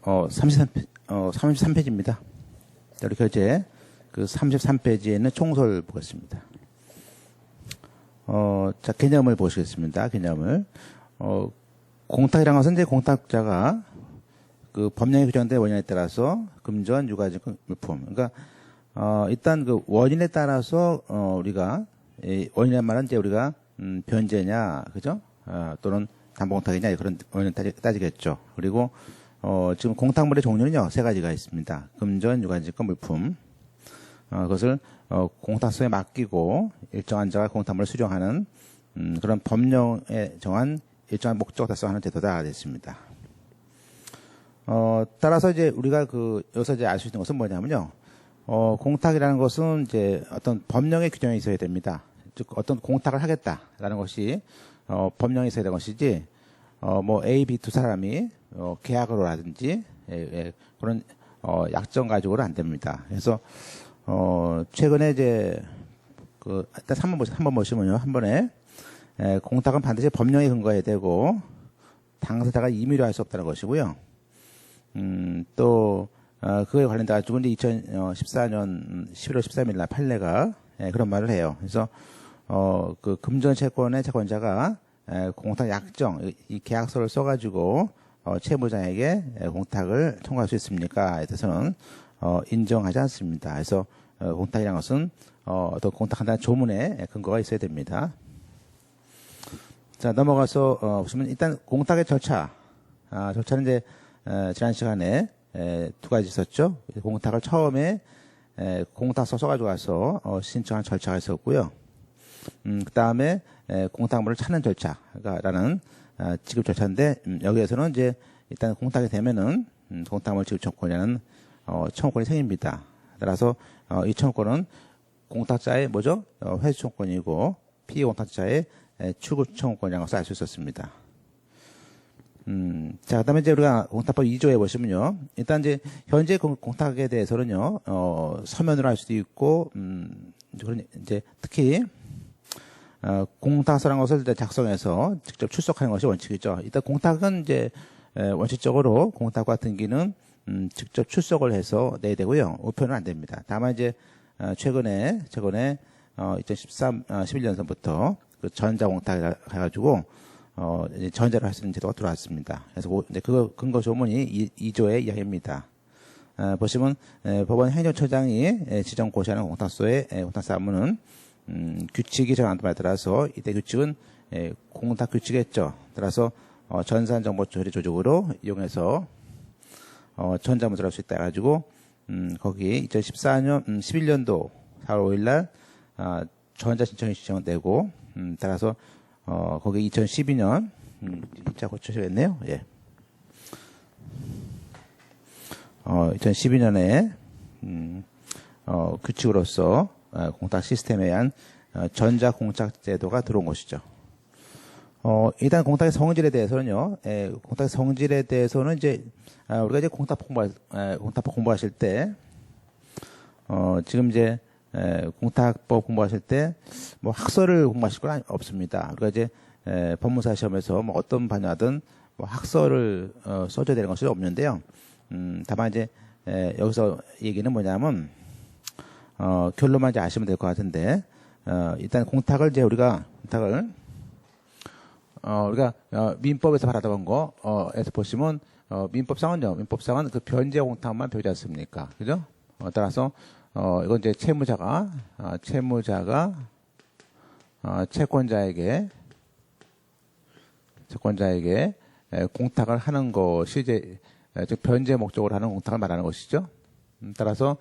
33페이지입니다. 이렇게 이제 그 33페이지에는 총소를 보겠습니다. 자, 개념을 보시겠습니다. 개념을. 공탁이라는 것은 이제 공탁자가 그 법령에 규정된 원인에 따라서 금전, 유가증권, 물품. 그러니까, 일단 그 원인에 따라서, 우리가, 원인이란 말은 이제 우리가, 변제냐, 그죠? 또는 담보공탁이냐, 그런 원인을 따지겠죠. 그리고, 지금 공탁물의 종류는요, 세 가지가 있습니다. 금전, 유가증권, 물품. 그것을, 공탁소에 맡기고 일정한 자가 공탁물을 수령하는, 그런 법령에 정한 일정한 목적을 달성하는 제도가 됐습니다. 따라서 이제 우리가 여기서 이제 알 수 있는 것은 뭐냐면요. 공탁이라는 것은 이제 어떤 법령의 규정이 있어야 됩니다. 즉, 어떤 공탁을 하겠다라는 것이, 법령이 있어야 되는 것이지, 뭐, A, B 두 사람이, 계약으로라든지, 그런, 약정 가지고는 안 됩니다. 그래서, 최근에 이제, 일단 한번 보시면요. 한 번에, 공탁은 반드시 법령에 근거해야 되고, 당사자가 임의로 할 수 없다는 것이고요. 또, 그에 관련돼가지고 이제 2014년 11월 13일 날 판례가 그런 말을 해요. 그래서, 그 금전 채권의 채권자가 공탁 약정, 이 계약서를 써가지고, 채무자에게 공탁을 청구할 수 있습니까? 에 대해서는, 인정하지 않습니다. 그래서, 공탁이라는 것은, 또 공탁한다는 조문에 근거가 있어야 됩니다. 자, 넘어가서, 보시면 일단 공탁의 절차. 절차는 이제, 지난 시간에, 두 가지 있었죠. 공탁을 처음에, 공탁서 써가지고 와서, 신청한 절차가 있었고요. 그 다음에, 공탁물을 찾는 절차라는, 지급 절차인데, 여기에서는 이제, 일단 공탁이 되면은, 공탁물 지급 청구권이라는, 청구권이 생깁니다. 따라서, 이 청구권은 공탁자의 뭐죠? 회수 청구권이고, 피공탁자의 출구 청구권이라는 것을 알 수 있었습니다. 자, 그 다음에 이제 우리가 공탁법 2조에 보시면요. 일단 이제, 현재 공탁에 대해서는요, 서면으로 할 수도 있고, 그런, 이제, 특히, 공탁서라는 것을 작성해서 직접 출석하는 것이 원칙이죠. 일단 공탁은 이제, 원칙적으로 공탁과 등기는, 직접 출석을 해서 내야 되고요. 우편은 안 됩니다. 다만 이제, 최근에, 11년서부터 그 전자공탁을 해가지고, 이제 전자로 할 수 있는 제도가 들어왔습니다. 그래서 이제 그거 근거 조문이 2조의 이야기입니다. 보시면, 법원 행정처장이 지정 고시하는 공탁소의 공탁 사무는, 규칙이 정한 바에 따라서 이때 규칙은 공탁 규칙이겠죠. 따라서, 전산정보처리 조직으로 이용해서, 전자문서를 할 수 있다 해가지고, 거기 11년도 4월 5일 날, 전자신청이 지정되고, 따라서, 거기 2012년, 자, 고쳐야겠네요. 예. 2012년에, 규칙으로서, 공탁 시스템에 의한, 전자공탁 제도가 들어온 것이죠. 일단 공탁의 성질에 대해서는요, 공탁의 성질에 대해서는 이제, 우리가 이제 공탁법 공부하실 때, 지금 이제, 공탁법 공부하실 때, 뭐 학설을 공부하실 건 없습니다. 우리가 이제, 법무사 시험에서 뭐 어떤 반야든 뭐 학설을, 써줘야 되는 것이 없는데요. 다만 이제, 여기서 얘기는 뭐냐면, 결론만 이제 아시면 될 것 같은데, 일단 공탁을 이제 우리가 민법에서 바라던 거, 에서 보시면, 민법상은 그 변제 공탁만 배우지 않습니까? 그죠? 따라서, 이건 이제 채무자가 채권자에게 공탁을 하는 것이 이제, 즉 변제 목적으로 하는 공탁을 말하는 것이죠. 따라서,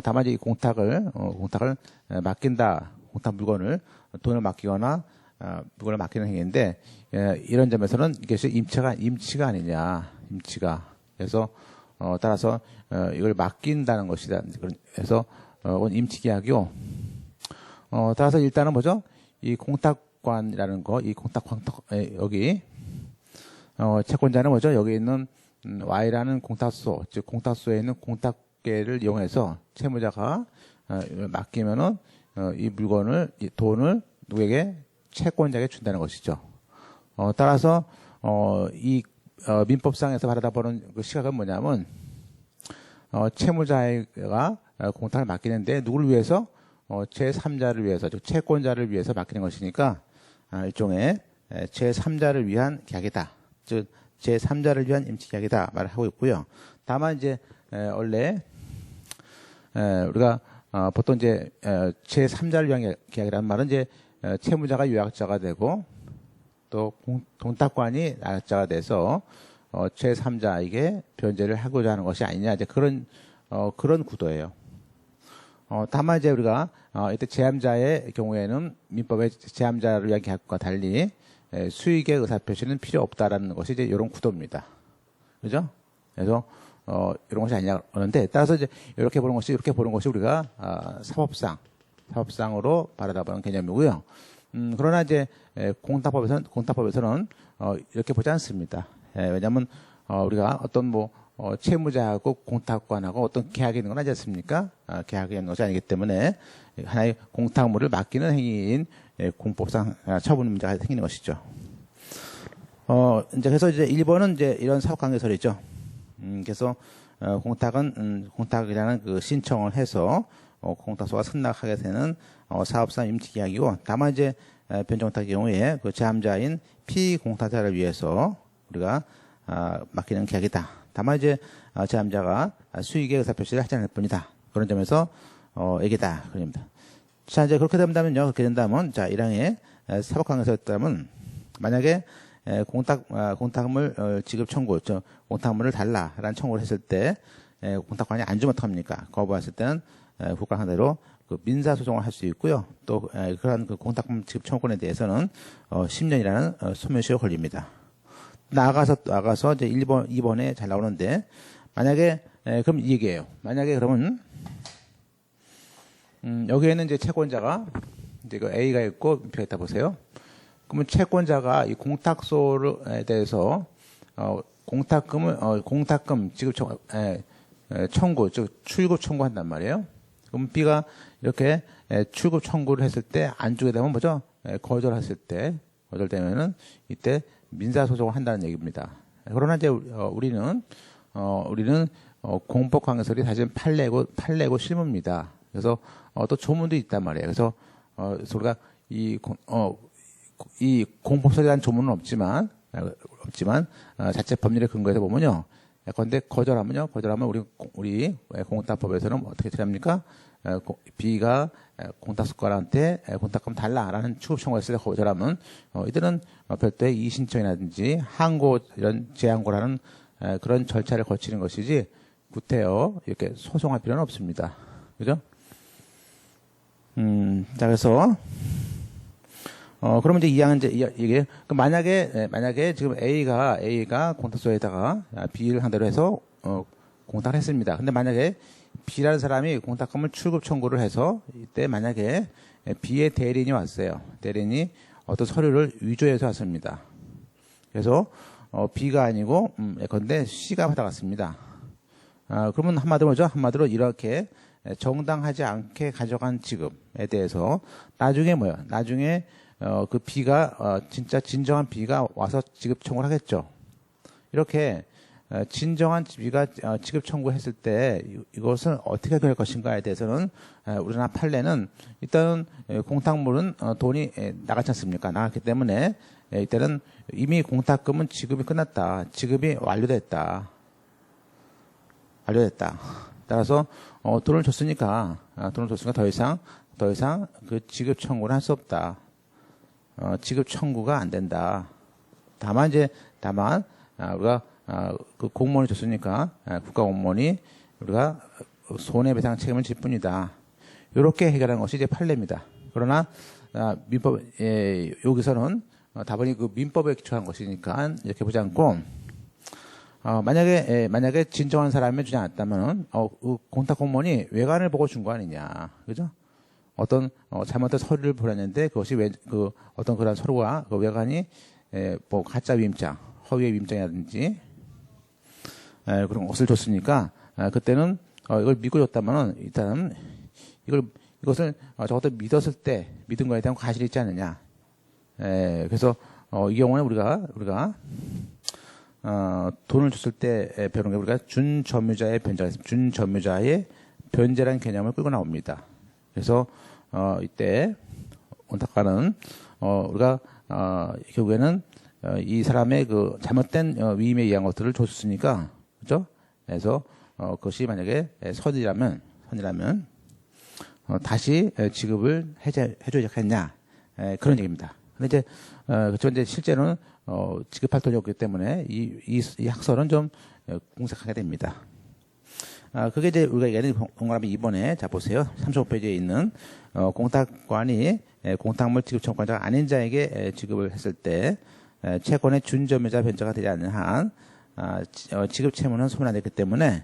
다만 이 공탁을 맡긴다, 공탁 물건을, 돈을 맡기거나, 물건을 맡기는 행위인데, 이런 점에서는 이것이 임치가 아니냐, 임치가. 그래서, 따라서, 이걸 맡긴다는 것이다. 그래서, 임치계약이요. 따라서 일단은 뭐죠? 이 공탁관이라는 거, 이 여기, 채권자는 뭐죠? 여기 있는, Y라는 공탁소, 즉, 공탁소에 있는 공탁계를 이용해서 채무자가, 맡기면은, 이 돈을 누구에게? 채권자에게 준다는 것이죠. 따라서, 이 민법상에서 바라다보는 그 시각은 뭐냐면, 채무자가 공탁을 맡기는데 누구를 위해서? 제3자를 위해서, 즉 채권자를 위해서 맡기는 것이니까 일종의 제3자를 위한 계약이다. 즉 제3자를 위한 임치계약이다 말을 하고 있고요. 다만 이제 원래 우리가 보통 이제 제3자를 위한 계약이라는 말은 이제 채무자가 요약자가 되고 또 동탁관이 나약자가 돼서 제3자에게 변제를 하고자 하는 것이 아니냐 이제 그런 구도예요. 다만 이제 우리가 이때 제함자의 경우에는 민법의 제함자를 위한 계약과 달리 수익의 의사표시는 필요 없다라는 것이 이제 이런 구도입니다. 그죠? 그래서 이런 것이 아니냐 하는데 따라서 이제 이렇게 보는 것이 우리가 사법상으로 바라다보는 개념이고요. 그러나 이제 공탁법에서는 이렇게 보지 않습니다. 왜냐하면 우리가 어떤 채무자하고 공탁관하고 어떤 계약이 있는 건 아니지 않습니까? 계약이 있는 것이 아니기 때문에 하나의 공탁물을 맡기는 행위인 공법상 처분 문제가 생기는 것이죠. 이제 그래서 이제 1번은 이제 이런 사업관계설이죠. 그래서 공탁이라는 그 신청을 해서 공탁소가 승낙하게 되는 사업상 임치계약이고, 다만 이제 변제공탁의 경우에 그 제함자인 피공탁자를 위해서 우리가 맡기는 계약이다. 다만 이제 제함자가 수익의 의사표시를 하지 않을 뿐이다. 그런 점에서 애기다. 그럽니다. 자, 이제 그렇게 된다면요. 자, 1항에 사법관계서였다면 만약에 공탁물 지급 청구, 공탁물을 달라라는 청구를 했을 때 공탁관이 안 주면 어떡합니까? 거부했을 때는 국가 상대로 그 민사 소송을 할 수 있고요. 또 그러한 그 공탁물 지급 청구권에 대해서는 10년이라는 소멸시효가 걸립니다. 나아가서 이제 1번, 2번에 잘 나오는데 만약에 그럼 이 얘기예요. 만약에 그러면 여기에는 이제 채권자가 이제 그 A가 있고 B가 있다 보세요. 그러면 채권자가 이 공탁소에 대해서 공탁금 지급 청구, 즉 출급 청구한단 말이에요. 그럼 B가 이렇게 출급 청구를 했을 때 안 주게 되면 뭐죠? 거절되면은 이때 민사 소송을 한다는 얘기입니다. 그러나 이제 우리는 공법관계설이 사실 판례고 실무입니다. 그래서 또 조문도 있단 말이에요. 그래서 우리가 이 공법설이라는 조문은 없지만 자체 법률의 근거에서 보면요. 그런데 거절하면 우리 공탁법에서는 어떻게 처리합니까? B가 공탁수권한테 공탁금 달라라는 취급 청구했을 때 거절하면 이들은 별도의 이의신청이라든지 항고 이런 재항고라는 그런 절차를 거치는 것이지 구태여 이렇게 소송할 필요는 없습니다. 그죠? 자, 그래서 그러면 이제 이게 만약에 지금 A가 공탁소에다가 B를 상대로 해서 공탁을 했습니다. 근데 만약에 B라는 사람이 공탁금을 출급 청구를 해서 이때 만약에 B의 대리인이 왔어요. 대리인이 어떤 서류를 위조해서 왔습니다. 그래서 B가 아니고 예컨대 C가 받아갔습니다. 그러면 한마디로 이렇게 정당하지 않게 가져간 지급에 대해서 나중에 그 B가 진짜 진정한 B가 와서 지급 청구를 하겠죠. 이렇게 진정한 B가 지급 청구했을 때 이것을 어떻게 될 것인가에 대해서는 우리나라 판례는 일단은 공탁물은 돈이 나갔지 않습니까? 나갔기 때문에 이때는 이미 공탁금은 지급이 끝났다. 지급이 완료됐다. 따라서 돈을 줬으니까 더 이상 그 지급 청구를 할 수 없다. 지급 청구가 안 된다. 다만 우리가 그 공무원이 줬으니까 국가 공무원이 우리가 손해배상 책임을 질 뿐이다. 이렇게 해결하는 것이 이제 판례입니다. 그러나 민법 여기서는 다분히 그 민법에 기초한 것이니까 이렇게 보지 않고 만약에 진정한 사람이 주지 않았다면 그 공탁 공무원이 외관을 보고 준 거 아니냐, 그죠? 어떤 잘못된 서류를 보냈는데 그것이 어떤 그런 서류와 그 외관이 가짜 위임장, 허위의 위임장이라든지 그런 것을 줬으니까 그때는 이걸 믿고 줬다면은 일단은 이것을 적어도 믿었을 때 믿은 거에 대한 과실이 있지 않느냐. 그래서 이 경우는 우리가 돈을 줬을 때 배우는 게 우리가 준점유자의 변제가 있습니다. 준점유자의 변제라는 개념을 끌고 나옵니다. 그래서 이때 온탁과는 우리가 결국에는 이 사람의 그 잘못된 위임에 의한 것들을 줬으니까, 그죠? 그래서 그것이 만약에 선이라면 다시 지급을 해줘야 했냐, 그런 얘기입니다. 근데 이제 그렇지만 이제 실제로는 지급할 돈이 없기 때문에 이 학설은 좀 공색하게 됩니다. 그게 이제 우리가 얘기하는 동그라미 2번에 자 보세요. 35페이지에 있는 공탁관이 공탁물 지급 청구권자가 아닌 자에게 지급을 했을 때 채권의 준점유자 변제가 되지 않는 한 지급 채무는 소멸되기 때문에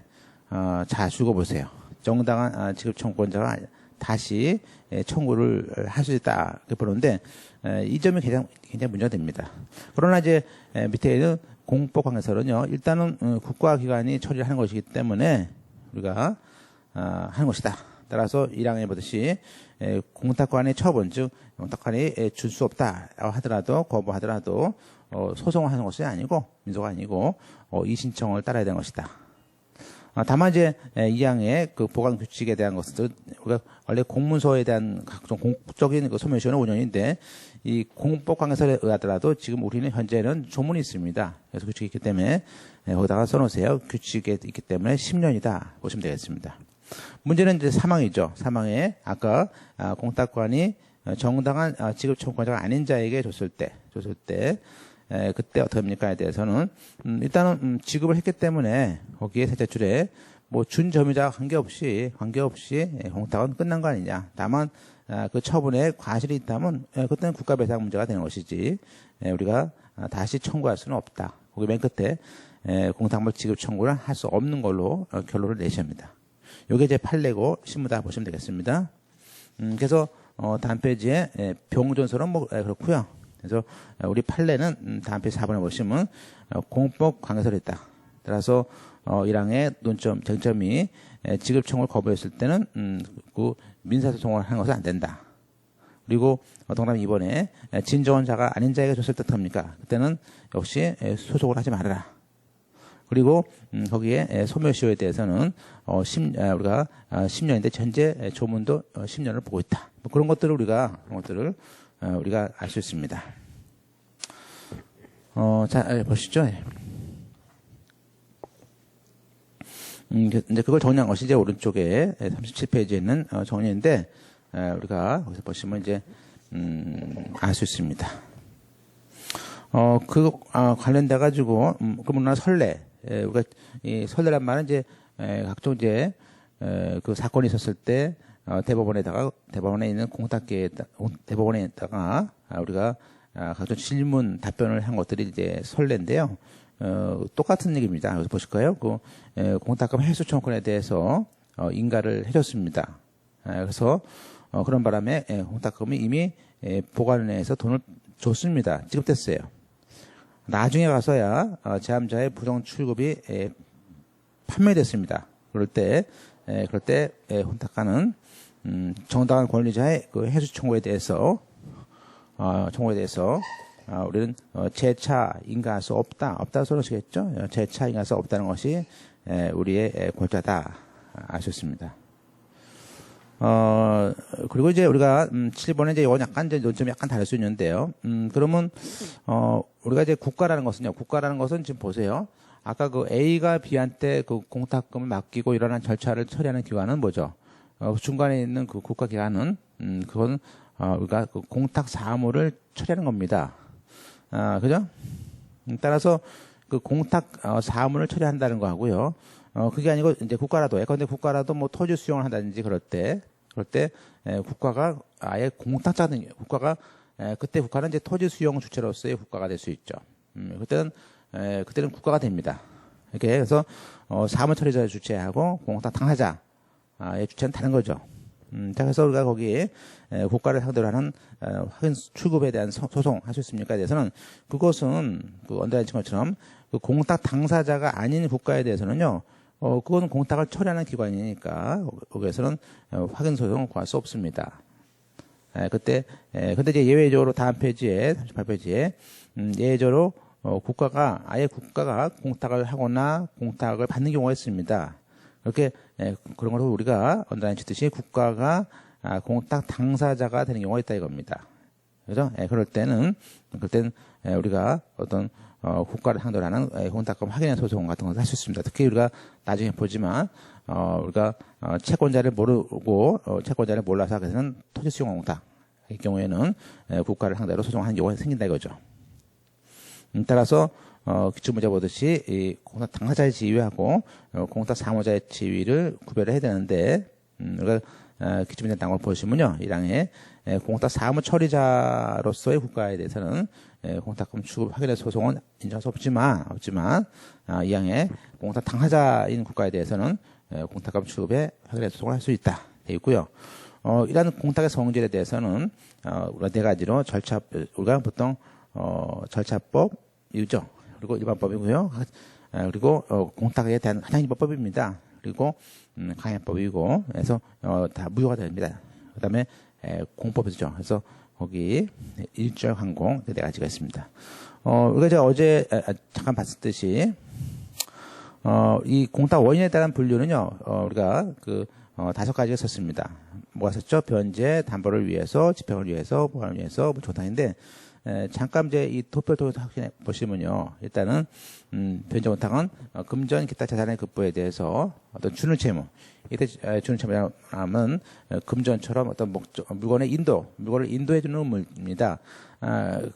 자 읽어보세요. 정당한 지급 청구권자가 다시 청구를 할 수 있다 이렇게 보는데 이 점이 굉장히 문제가 됩니다. 그러나 이제 밑에 있는 공법 관계서는요, 일단은 국가기관이 처리를 하는 것이기 때문에 우리가 하는 것이다. 따라서 1항에 보듯이 공탁관의 처분, 즉 공탁관이 줄 수 없다 하더라도 거부하더라도 소송을 하는 것이 아니고 민소가 아니고 이의신청을 따라야 되는 것이다. 다만 이제 2항의 그 보관 규칙에 대한 것은 우리가 원래 공문서에 대한 각종 공적인 그 소멸시효는 5년인데 이 공법 관계서에 의하더라도 지금 우리는 현재는 조문이 있습니다. 그래서 규칙이 있기 때문에 거기다가 써놓으세요. 규칙에 있기 때문에 10년이다 보시면 되겠습니다. 문제는 이제 사망이죠. 사망에 아까 공탁관이 정당한 지급 청구권자가 아닌 자에게 줬을 때 그때 어떻게 합니까에 대해서는 일단은 지급을 했기 때문에 거기에 세제출에 뭐 준점유자와 관계없이 공탁은 끝난 거 아니냐. 다만 그 처분에 과실이 있다면 그때는 국가배상 문제가 되는 것이지 우리가 다시 청구할 수는 없다. 거기 맨 끝에 공탁물 지급 청구를 할 수 없는 걸로 결론을 내셔야 합니다. 요게 이제 판례고 실무다 보시면 되겠습니다. 그래서 다음 페이지에 병존서는 뭐 그렇고요. 그래서 우리 판례는 다음 페이지 4번에 보시면 공법 관계서를 했다. 따라서 1항의 논점, 쟁점이 지급 청구를 거부했을 때는 그 민사소송을 하는 것은 안 된다. 그리고 동그라미 2번에 진정원자가 아닌 자에게 줬을 때 어떡합니까? 그때는 역시 소송을 하지 말아라. 그리고 거기에 소멸시효에 대해서는 우리가 10년인데 현재 조문도 10년을 보고 있다. 뭐 그런 것들을 우리가 알 수 있습니다. 자, 보시죠. 이제 그걸 정리한 것이 이제 오른쪽에 37페이지에 있는 정리인데, 우리가 거기서 보시면 이제, 알 수 있습니다. 관련돼가지고, 그러면 설례. 우리가 이 설례란 말은 이제, 각종 이제, 그 사건이 있었을 때, 대법원에 있는 대법원에다가 우리가 각종 질문, 답변을 한 것들이 이제 설례인데요. 똑같은 얘기입니다. 여기서 보실까요? 공탁금 회수 청구권에 대해서 인가를 해줬습니다. 그래서 그런 바람에 공탁금이 이미 보관원에서 돈을 줬습니다. 지급됐어요. 나중에 가서야 제함자의 부정 출급이 판매됐습니다. 그럴 때 공탁가는 정당한 권리자의 그 회수 청구에 대해서 우리는 재차 인가할 수 없다 써놓으시겠죠? 재차 인가할 수 없다는 것이 우리의 권자다 알 수 있습니다. 그리고 이제 우리가 7번에 이제 이건 약간 이제 논점이 약간 다를 수 있는데요. 그러면 우리가 이제 국가라는 것은 지금 보세요. 아까 그 A가 B한테 그 공탁금을 맡기고 일어난 절차를 처리하는 기관은 뭐죠? 중간에 있는 그 국가기관은 그건 우리가 그 공탁 사무를 처리하는 겁니다. 그죠? 따라서 그 공탁 사무를 처리한다는 거 하고요. 그게 아니고 이제 국가라도 예컨대 국가라도 뭐 토지 수용을 한다든지 그럴 때 국가가 아예 공탁자가 된 국가가 그때 국가는 이제 토지 수용 주체로서의 국가가 될 수 있죠. 그때는 국가가 됩니다. 이렇게 그래서 사무 처리자의 주체하고 공탁 당사자의 주체는 다른 거죠. 자, 그래서 우리가 거기에 국가를 상대로 하는 확인 출급에 대한 소송 할 수 있습니까? 에 대해서는 그것은 그 언더라인 친 것처럼 그 공탁 당사자가 아닌 국가에 대해서는요, 그거는 공탁을 처리하는 기관이니까 거기에서는 확인 소송을 구할 수 없습니다. 근데 이제 예외적으로 다음 페이지에 38페이지에 예외적으로 국가가 공탁을 하거나 공탁을 받는 경우가 있습니다. 그렇게 그런 걸 우리가 언더라인 치듯이 국가가 공탁 당사자가 되는 경우가 있다 이겁니다. 그죠? 그럴 때는 우리가 어떤 국가를 상대로 하는 공탁금 확인의 소송 같은 것을 할 수 있습니다. 특히 우리가 나중에 보지만 우리가 채권자를 모르고 채권자를 몰라서 하게 되는 토지 수용 공탁 이 경우에는 국가를 상대로 소송하는 경우가 생긴다 이거죠. 따라서 기출문제 보듯이 이 공탁 당사자의 지위하고 공탁 사무자의 지위를 구별을 해야 되는데 우리가 기출문제 나온 걸 보시면요. 1항에 공탁 사무 처리자로서의 국가에 대해서는 공탁금 취급 확인의 소송은 인정할 수 없지만 2항에 공탁 당사자인 국가에 대해서는 공탁금 취급의 확인의 소송을 할 수 있다 되어 있고요. 이러한 공탁의 성질에 대해서는 우리가 네 가지로 우리가 보통 절차법이죠. 그리고 일반법이고요. 그리고 공탁에 대한 한양일법입니다. 그리고 강행법이고 그래서 다 무효가 됩니다. 그다음에 공법이죠. 그래서 거기 일절항공 네 가지가 있습니다. 우리가 제가 어제 잠깐 봤듯이 이 공탁 원인에 따른 분류는요. 우리가 그 5가지가 있었습니다. 뭐가 있었죠? 변제, 담보를 위해서, 집행을 위해서, 보관을 위해서, 조당인데 잠깐 이제 이 도표를 통해서 확인해 보시면요. 일단은 변제 공탁은 금전 기타 자산의 급부에 대해서 어떤 주는 채무, 이때 주는 채무라면 금전처럼 어떤 물건을 인도해 주는 의무입니다.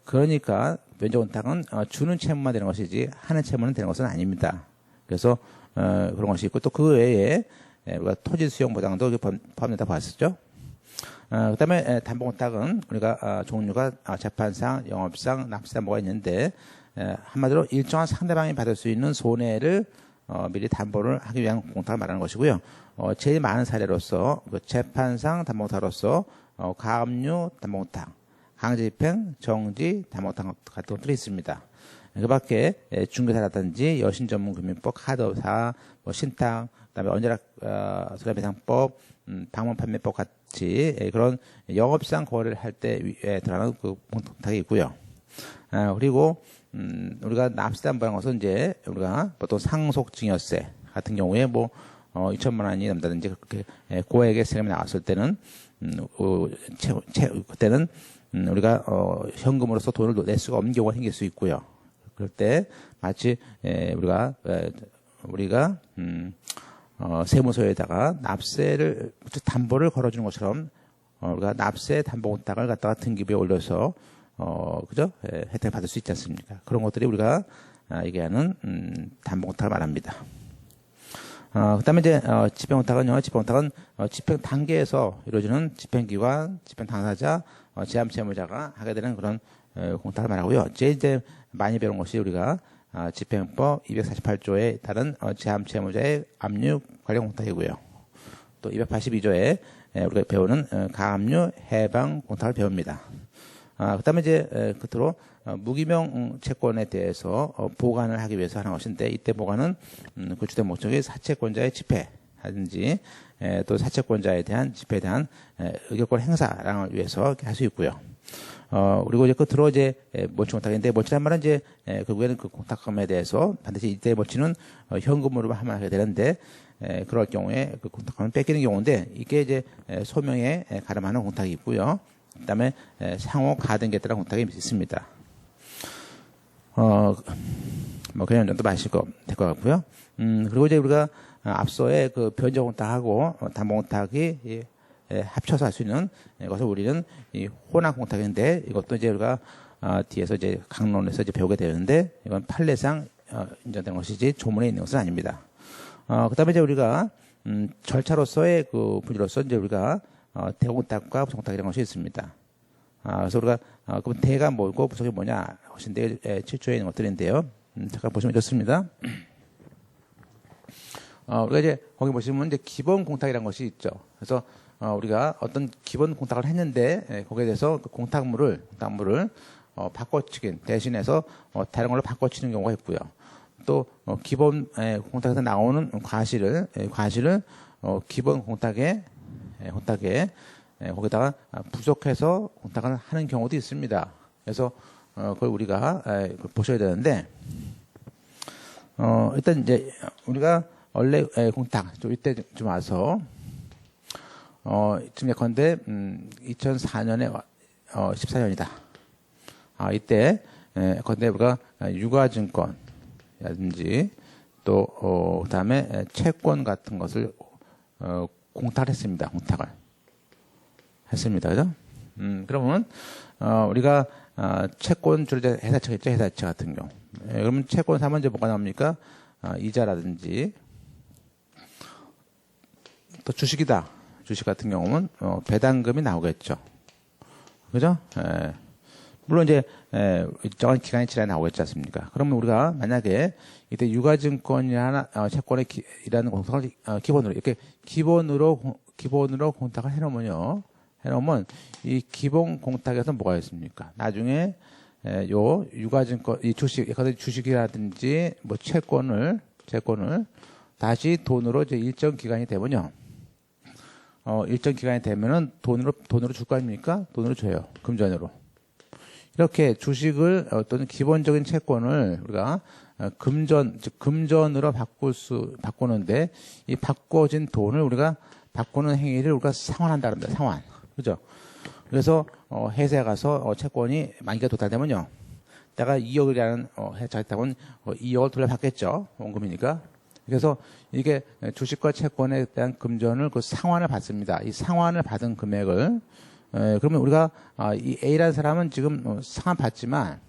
그러니까 변제 공탁은 주는 채무만 되는 것이지 하는 채무는 되는 것은 아닙니다. 그래서 그런 것이 있고 또 그 외에 우리가 토지 수용 보장도 포함되다 봤었죠. 그 다음에 담보공탁은 우리가 종류가 재판상, 영업상, 납세상 뭐가 있는데 한마디로 일정한 상대방이 받을 수 있는 손해를 미리 담보를 하기 위한 공탁을 말하는 것이고요. 제일 많은 사례로서 그 재판상 담보공탁으로서 가압류 담보공탁, 강제집행, 정지 담보공탁 같은 것들이 있습니다. 그 밖에 중개사라든지 여신전문금융법, 카드사, 신탁, 그다음에 언제락 손해배상법, 방문판매법 같이 그런 영업상 거래를 할 때 들어가는 그 공탁이 있고요. 그리고 우리가 납세담보라는 것은 이제 우리가 보통 상속증여세 같은 경우에 뭐 2천만 원이 넘다든지 그렇게 고액의 세금이 나왔을 때는 그때는 우리가 현금으로서 돈을 낼 수가 없는 경우가 생길 수 있고요. 그럴 때 마치 우리가 세무서에다가 납세를 담보를 걸어주는 것처럼 우리가 납세 담보공탁을 갖다가 등기부에 올려서 그죠? 혜택을 받을 수 있지 않습니까? 그런 것들이 우리가 얘기하는 담보공탁을 말합니다. 그다음에 이제 집행공탁은요. 집행공탁은 집행 단계에서 이루어지는 집행기관, 집행 당사자, 제함채무자가 하게 되는 그런 공탁을 말하고요. 제일 이제 많이 배운 것이 우리가 집행법 248조에 따른 제함채무자의 압류 관련 공탁이고요. 또 282조에 우리가 배우는 가압류 해방 공탁을 배웁니다. 그다음에 이제 끝으로 무기명 채권에 대해서 보관을 하기 위해서 하는 것인데 이때 보관은 그 주된 목적이 사채권자의 집회라든지 또 사채권자에 대한 집회에 대한 의결권 행사를 위해서 할 수 있고요. 그리고 이제 끝으로 이제 몰치 공탁인데 몰치란 말은 이제 결국에는 그 공탁금에 대해서 반드시 이때 몰치는 현금으로 하게 되는데 그럴 경우에 그 공탁금을 뺏기는 경우인데 이게 이제 소명에 가름하는 공탁이 있고요. 그다음에 상호 가등기에 따른 공탁이 있습니다. 뭐 그냥 정도 마시고 될 것 같고요. 그리고 이제 우리가 앞서의 그 변제 공탁하고 담보 공탁이 합쳐서 할 수 있는 것을 우리는 이 혼합 공탁인데 이것도 이제 우리가 뒤에서 이제 강론에서 이제 배우게 되는데 이건 판례상 인정된 것이지 조문에 있는 것은 아닙니다. 그다음에 이제 우리가 절차로서의 그 분류로서 이제 우리가 대공탁과 부속공탁 이런 것이 있습니다. 그래서 우리가 그럼 대가 뭐고 부속이 뭐냐 것인데 7조에 있는 것들인데요. 잠깐 보시면 좋습니다. 우리가 이제 거기 보시면 이제 기본 공탁이라는 것이 있죠. 그래서 우리가 어떤 기본 공탁을 했는데 거기에 대해서 그 공탁물을 바꿔치긴 대신해서 다른 걸로 바꿔치는 경우가 있고요. 또 기본 공탁에서 나오는 과실을 기본 공탁에 거기다가 부족해서 공탁을 하는 경우도 있습니다. 그래서 그걸 우리가 보셔야 되는데, 일단 이제 우리가 원래 공탁 이때 좀 와서 지금 예컨대 2004년에 14년이다. 이때 예컨대 우리가 유가증권이라든지 또 그다음에 채권 같은 것을 공탁했습니다. 공탁을 했습니다. 그죠? 그러면 우리가 채권 주로 회사채겠죠. 회사채 같은 경우. 그러면 채권 사면 이제 뭐가 나옵니까? 이자라든지 또 주식이다. 주식 같은 경우는 배당금이 나오겠죠. 그죠? 물론 이제 일정한 기간이 지나야 나오겠지 않습니까? 그러면 우리가 만약에 이때 유가증권이나 채권의 이라는 공탁을 기본으로 이렇게 기본으로 공탁을 해놓으면요. 해놓으면 이 기본 공탁에서 뭐가 있습니까? 나중에 요 유가증권 이 주식이라든지 뭐 채권을 다시 돈으로 이제 일정 기간이 되면요. 일정 기간이 되면은 돈으로 줄 거 아닙니까? 돈으로 줘요. 금전으로. 이렇게 주식을 또는 기본적인 채권을 우리가 금전으로 바꾸는데 이 바꿔진 돈을 우리가 바꾸는 행위를 우리가 상환한다 그럽니다. 상환. 그죠? 그래서 회사에 가서 채권이 만기가 도달되면요. 내가 2억이라는 회사가 있다면 2억을 돌려받겠죠. 원금이니까. 그래서 이게 주식과 채권에 대한 금전을 그 상환을 받습니다. 이 상환을 받은 금액을 그러면 우리가 이 A라는 사람은 지금 상환 받지만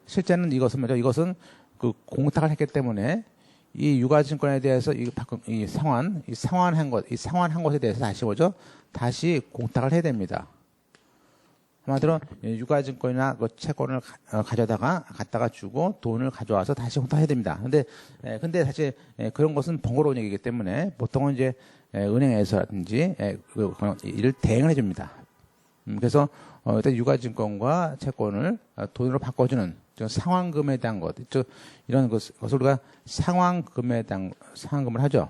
실제는 이것은 그 공탁을 했기 때문에 이 유가증권에 대해서 이 상환한 것에 대해서 다시 공탁을 해야 됩니다. 한마디로 유가증권이나 그 채권을 갖다가 주고 돈을 가져와서 다시 공탁해야 됩니다. 근데 사실 그런 것은 번거로운 얘기이기 때문에 보통은 이제 은행에서라든지 이를 대행을 해줍니다. 그래서 일단 유가증권과 채권을 돈으로 바꿔주는 상환금에 대한 것, 이런 것을 우리가 상환금을 하죠.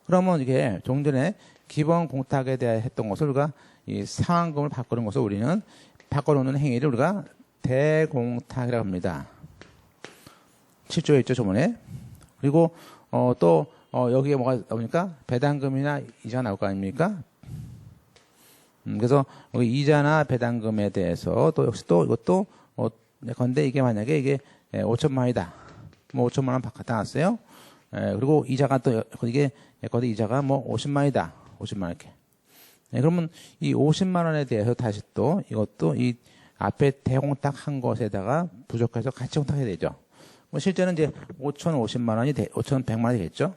그러면 이게 좀 전에 기본 공탁에 대해 했던 것을 우리가 이 상환금을 바꾸는 것을 우리는 바꿔놓는 행위를 우리가 대공탁이라고 합니다. 7조에 있죠, 저번에. 그리고 또 여기에 뭐가 나오니까 배당금이나 이자가 나올 거 아닙니까? 그래서 이자나 배당금에 대해서 또 역시 또 이것도 예컨대 이게 만약에 이게 5천만 원이다. 뭐 5천만 원 갖다 놨어요. 그리고 이자가 또 이게 예컨대 이자가 뭐 50만 원이다. 50만 원 이렇게. 그러면 이 50만 원에 대해서 다시 또 이것도 이 앞에 대공탁 한 것에다가 부족해서 같이 공탁해야 되죠. 뭐 실제는 이제 5,050만 원이 5,100만 원이 되겠죠.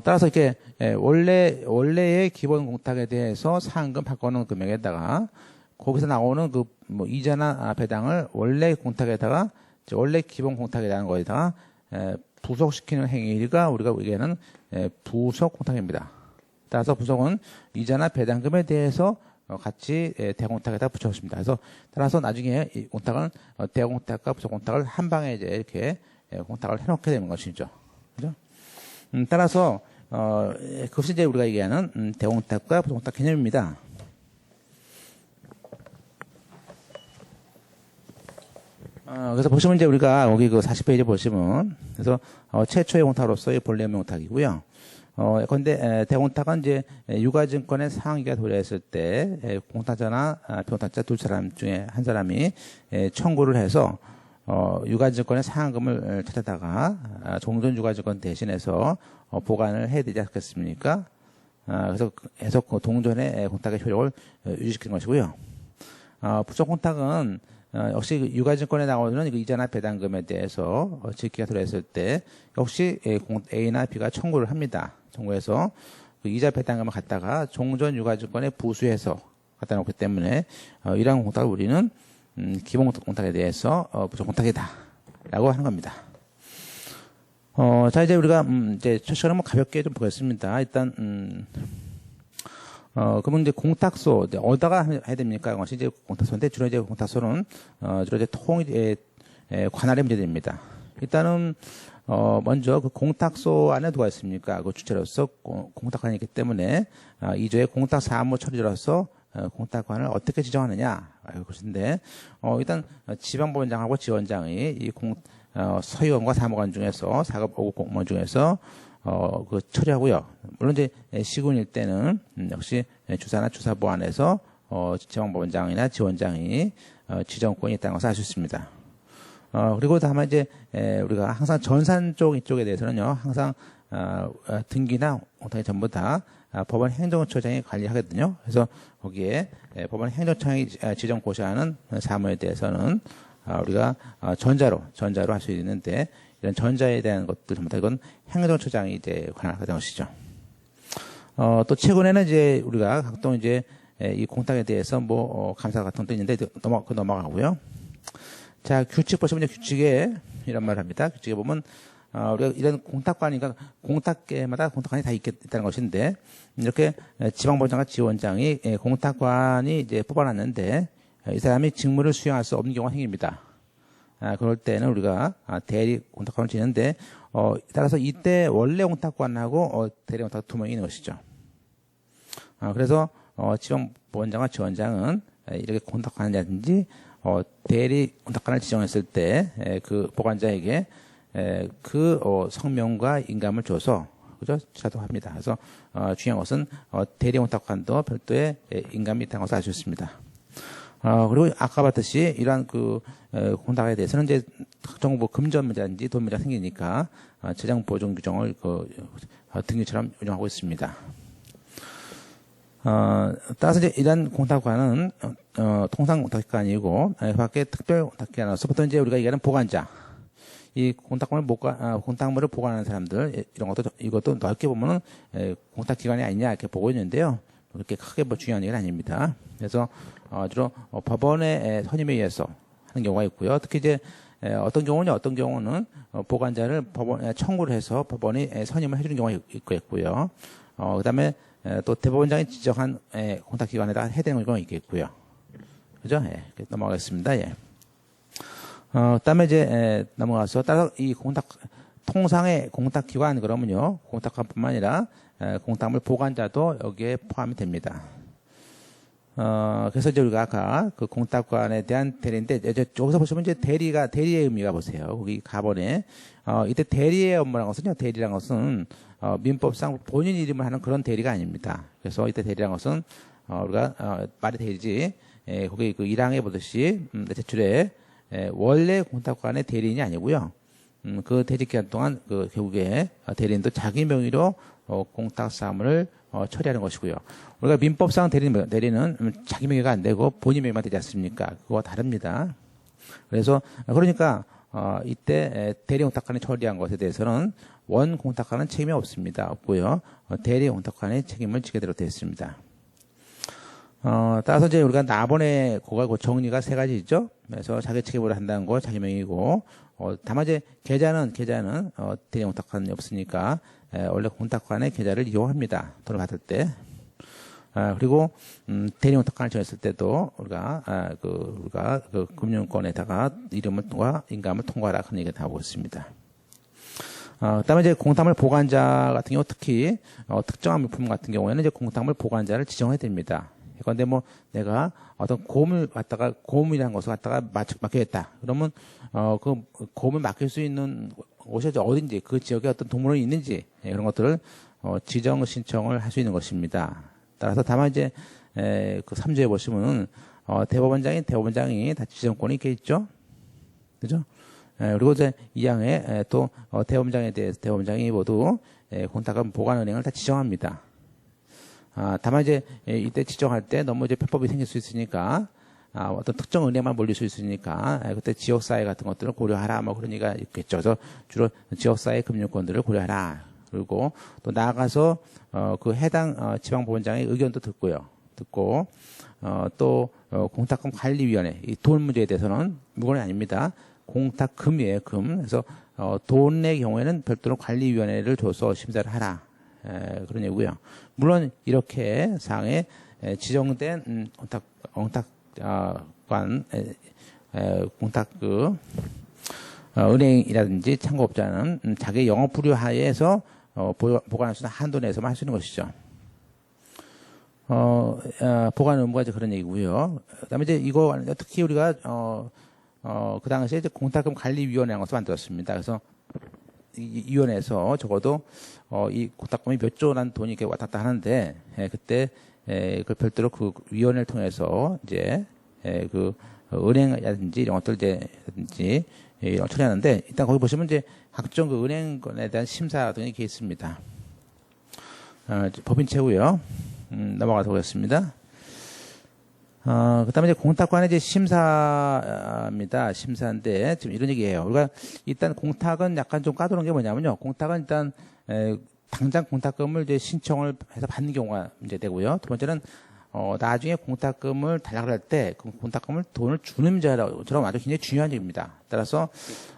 따라서 이렇게 원래의 기본 공탁에 대해서 상금 바꿔놓은 금액에다가 거기서 나오는 그 뭐 이자나 배당을 원래 공탁에다가 원래 기본 공탁에 대한 거에다가 부속시키는 행위가 우리가 얘기하는 부속 공탁입니다. 따라서 부속은 이자나 배당금에 대해서 같이 대공탁에다 붙여줍니다. 그래서 따라서 나중에 이 공탁은 대공탁과 부속공탁을 한 방에 이제 이렇게 공탁을 해놓게 되는 것이죠. 그죠? 따라서 그것이 이제 우리가 얘기하는 대공탁과 부속공탁 개념입니다. 그래서 보시면 이제 우리가 여기 그 40페이지 보시면 그래서 최초의 공탁으로서의 본래의 공탁이고요. 근데 대공탁은 이제 유가증권의 상환기가 도래했을 때 공탁자나 비공탁자 두 사람 중에 한 사람이 청구를 해서 유가증권의 상환금을 찾아다가 종전 유가증권 대신해서 보관을 해야 되지 않겠습니까? 그래서 계속 그 동전의 공탁의 효력을 유지시키는 것이고요. 부속 공탁은 역시 유가증권에 나오는 이자나 배당금에 대해서 지키가 들어있을 때 역시 A나 B가 청구를 합니다. 청구해서 그 이자 배당금을 갖다가 종전 유가증권에 부수해서 갖다 놓기 때문에 이러한 공탁을 우리는 기본 공탁에 대해서 부속 공탁이다 라고 하는 겁니다. 자, 이제 우리가 이제 첫 시간은 뭐 가볍게 좀 보겠습니다. 일단 그러면 이제 공탁소, 어디다가 해야 됩니까? 이것이 이제 공탁소인데, 주로 이제 공탁소는, 주로 이제 관할의 문제됩니다. 일단은, 먼저 그 공탁소 안에 누가 있습니까? 그 주체로서 공탁관이 있기 때문에, 2조의 공탁사무 처리로서 공탁관을 어떻게 지정하느냐 그것인데 일단 지방법원장하고 지원장이 이 서의원과 사무관 중에서 사급 5급 공무원 중에서 그 처리하고요. 물론 이제 시군일 때는 역시 주사나 주사부 안에서 지방법원장이나 지원장이 지정권이 있다는 것을 알 수 있습니다. 그리고 다만 이제 우리가 항상 전산 이쪽에 대해서는요, 항상 등기나 공탁이 전부 다 법원 행정처장이 관리하거든요. 그래서 거기에 법원 행정처장이 지정 고시하는 사무에 대해서는 우리가 전자로 할 수 있는데 이런 전자에 대한 것들 전부 다 이건 행정처장이 이제 관할하게 된 것이죠. 또 최근에는 이제 우리가 각종 이제 이 공탁에 대해서 감사 같은 것도 있는데 넘어가고요. 자, 규칙 보시면 이제 규칙에 이런 말을 합니다. 규칙에 보면 우리가 이런 공탁관이니까 공탁계마다 공탁관이 다 있다는 것인데 이렇게 지방법원장과 지원장이 공탁관이 이제 뽑아놨는데 이 사람이 직무를 수행할 수 없는 경우가 생깁니다. 그럴 때는 우리가 대리 공탁관을 지는데 따라서 이때 원래 공탁관하고 대리 공탁관 두 명이 있는 것이죠. 그래서 지방법원장과 지원장은 이렇게 공탁관이라든지 대리 공탁관을 지정했을 때 그 보관자에게 그 성명과 인감을 줘서 그죠? 자동합니다. 그래서 중요한 것은 대리 공탁관도 별도의 인감이 있다는 것을 알 수 있습니다. 그리고 아까 봤듯이 이러한 그 공탁에 대해서는 이제 정부 금전 문제라든지 돈 문제가 생기니까 재정 보존 규정을 등기처럼 운영하고 있습니다. 따라서 이제 이런 공탁관은 통상 공탁기관이고 밖에 특별 공탁기관으로서 보통 이제 우리가 얘기하는 보관자, 이 공탁물을 보관하는 사람들 이것도 넓게 보면은 공탁기관이 아니냐 이렇게 보고 있는데요. 그렇게 크게 중요한 얘기는 아닙니다. 그래서 주로 법원의 선임에 의해서 하는 경우가 있고요. 특히 이제 어떤 경우는 보관자를 법원에 청구를 해서 법원이 선임을 해주는 경우가 있고요. 그다음에 또 대법원장이 지정한 공탁기관에다 해야 되는 경우가 있겠고요. 그죠? 넘어가겠습니다. 그다음에 이제 넘어가서 따라서 이 통상의 공탁기관 그러면요, 공탁관뿐만 아니라 공탁물 보관자도 여기에 포함이 됩니다. 그래서 이제 우리가 아까 그 공탁관에 대한 대리인데, 여기서 보시면 이제 대리의 의미가 보세요. 거기 가번에, 이때 대리의 업무라는 것은요, 대리라는 것은, 민법상 본인 이름을 하는 그런 대리가 아닙니다. 그래서 이때 대리라는 것은, 우리가, 말이 대리지, 거기 그 1항에 보듯이, 제출에, 원래 공탁관의 대리인이 아니고요. 그 대직기간 동안 그 결국에 대리인도 자기 명의로 공탁 사무를 처리하는 것이고요. 우리가 민법상 대리는 자기 명의가 안 되고 본인 명의만 되지 않습니까? 그거와 다릅니다. 그래서 그러니까 이때 대리 공탁관이 처리한 것에 대해서는 원 공탁관은 책임이 없고요. 대리 공탁관의 책임을 지게 되도록 되어 있습니다. 따라서 이제 우리가 나번의 정리가 세 가지죠. 그래서 자기 책임으로 한다는 거 자기 명의고, 다만 이제 계좌는 대리 공탁관이 없으니까 원래 공탁관의 계좌를 이용합니다. 돈을 받을 때. 그리고 대리 공탁관을 정했을 때도 우리가 그 금융권에다가 이름과 인감을 통과하라 그런 얘기가 나오고 있습니다. 그다음에 이제 공탁물 보관자 같은 경우 특히 특정한 물품 같은 경우에는 이제 공탁물 보관자를 지정해야 됩니다. 그런데 내가 어떤 고음이라는 것을 갖다가 맡겨야겠다. 그러면 그 고음을 맡길 수 있는 곳이 어딘지, 그 지역에 어떤 동물원이 있는지 그런 것들을 지정 신청을 할 수 있는 것입니다. 따라서 다만 이제 그 3조에 보시면은 대법원장이 다 지정권이 있게 있죠. 그죠? 그리고 이제 2항에 또 대법원장에 대해서 대법원장이 모두 공탁금 보관은행을 다 지정합니다. 다만 이제 이때 지정할 때 너무 이제 편법이 생길 수 있으니까 어떤 특정 은행만 몰릴 수 있으니까 그때 지역사회 같은 것들을 고려하라 그런 얘기가 있겠죠. 그래서 주로 지역사회 금융권들을 고려하라. 그리고 또 나아가서 그 해당 지방법원장의 의견도 듣고 또 공탁금 관리위원회 이 돈 문제에 대해서는 무건이 아닙니다. 공탁금이에요, 금. 그래서 돈의 경우에는 별도로 관리위원회를 줘서 심사를 하라. 그런 얘기고요. 물론 이렇게 사항에 지정된 은행이라든지 창고업자는 자기 영업 불효 하에서 보관할 수 있는 한도 내에서만 할 수 있는 것이죠. 보관 의무가 이제 그런 얘기고요. 그다음에 이제 이거 특히 우리가 그 당시에 이제 공탁금 관리위원회라는 것을 만들었습니다. 그래서 이 위원회에서 적어도 이 공탁금이 몇 조라는 돈이 이렇게 왔다 갔다 하는데 그때 그 별도로 그 위원회를 통해서 이제 그 은행이라든지 이런 것들 이제든지 이런 처리하는데 일단 거기 보시면 이제 각종 그 은행권에 대한 심사 등이 이렇게 있습니다. 법인 채우요. 넘어가서 보겠습니다. 그 다음에 이제 공탁관의 이제 심사입니다. 심사인데, 지금 이런 얘기예요. 우리가 일단 공탁은 약간 좀 까다로운 게 뭐냐면요. 공탁은 일단, 당장 공탁금을 이제 신청을 해서 받는 경우가 이제 되고요. 두 번째는, 나중에 공탁금을 달라고 할 때, 그 공탁금을 돈을 주는 문제처럼 아주 굉장히 중요한 얘기입니다. 따라서,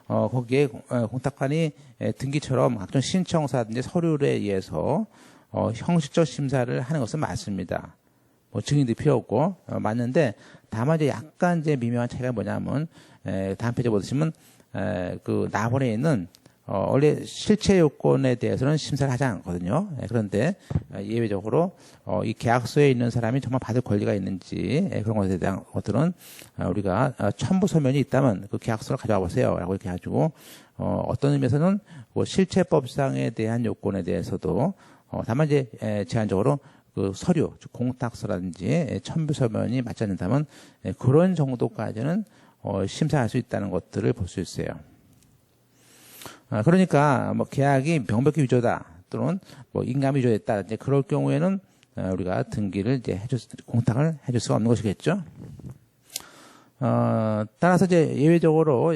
거기에 공탁관이 등기처럼 각종 신청사든지 서류에 의해서, 형식적 심사를 하는 것은 맞습니다. 뭐 증인도 필요 없고 맞는데 다만 이제 약간 이제 미묘한 차이가 뭐냐면 다음 페이지 보시면 그 나번에 있는 원래 실체 요건에 대해서는 심사를 하지 않거든요. 그런데 예외적으로 이 계약서에 있는 사람이 정말 받을 권리가 있는지 그런 것에 대한 것들은 우리가 첨부 서면이 있다면 그 계약서를 가져와 보세요라고 이렇게 해가지고 어떤 의미에서는 뭐 실체법상에 대한 요건에 대해서도 다만 이제 제한적으로 그 서류, 즉 공탁서라든지 첨부 서면이 맞지 않는다면 그런 정도까지는 심사할 수 있다는 것들을 볼 수 있어요. 그러니까 뭐 계약이 명백히 위조다 또는 뭐 인감이 위조됐다 이제 그럴 경우에는 우리가 등기를 이제 공탁을 해줄 수가 없는 것이겠죠. 따라서 이제 예외적으로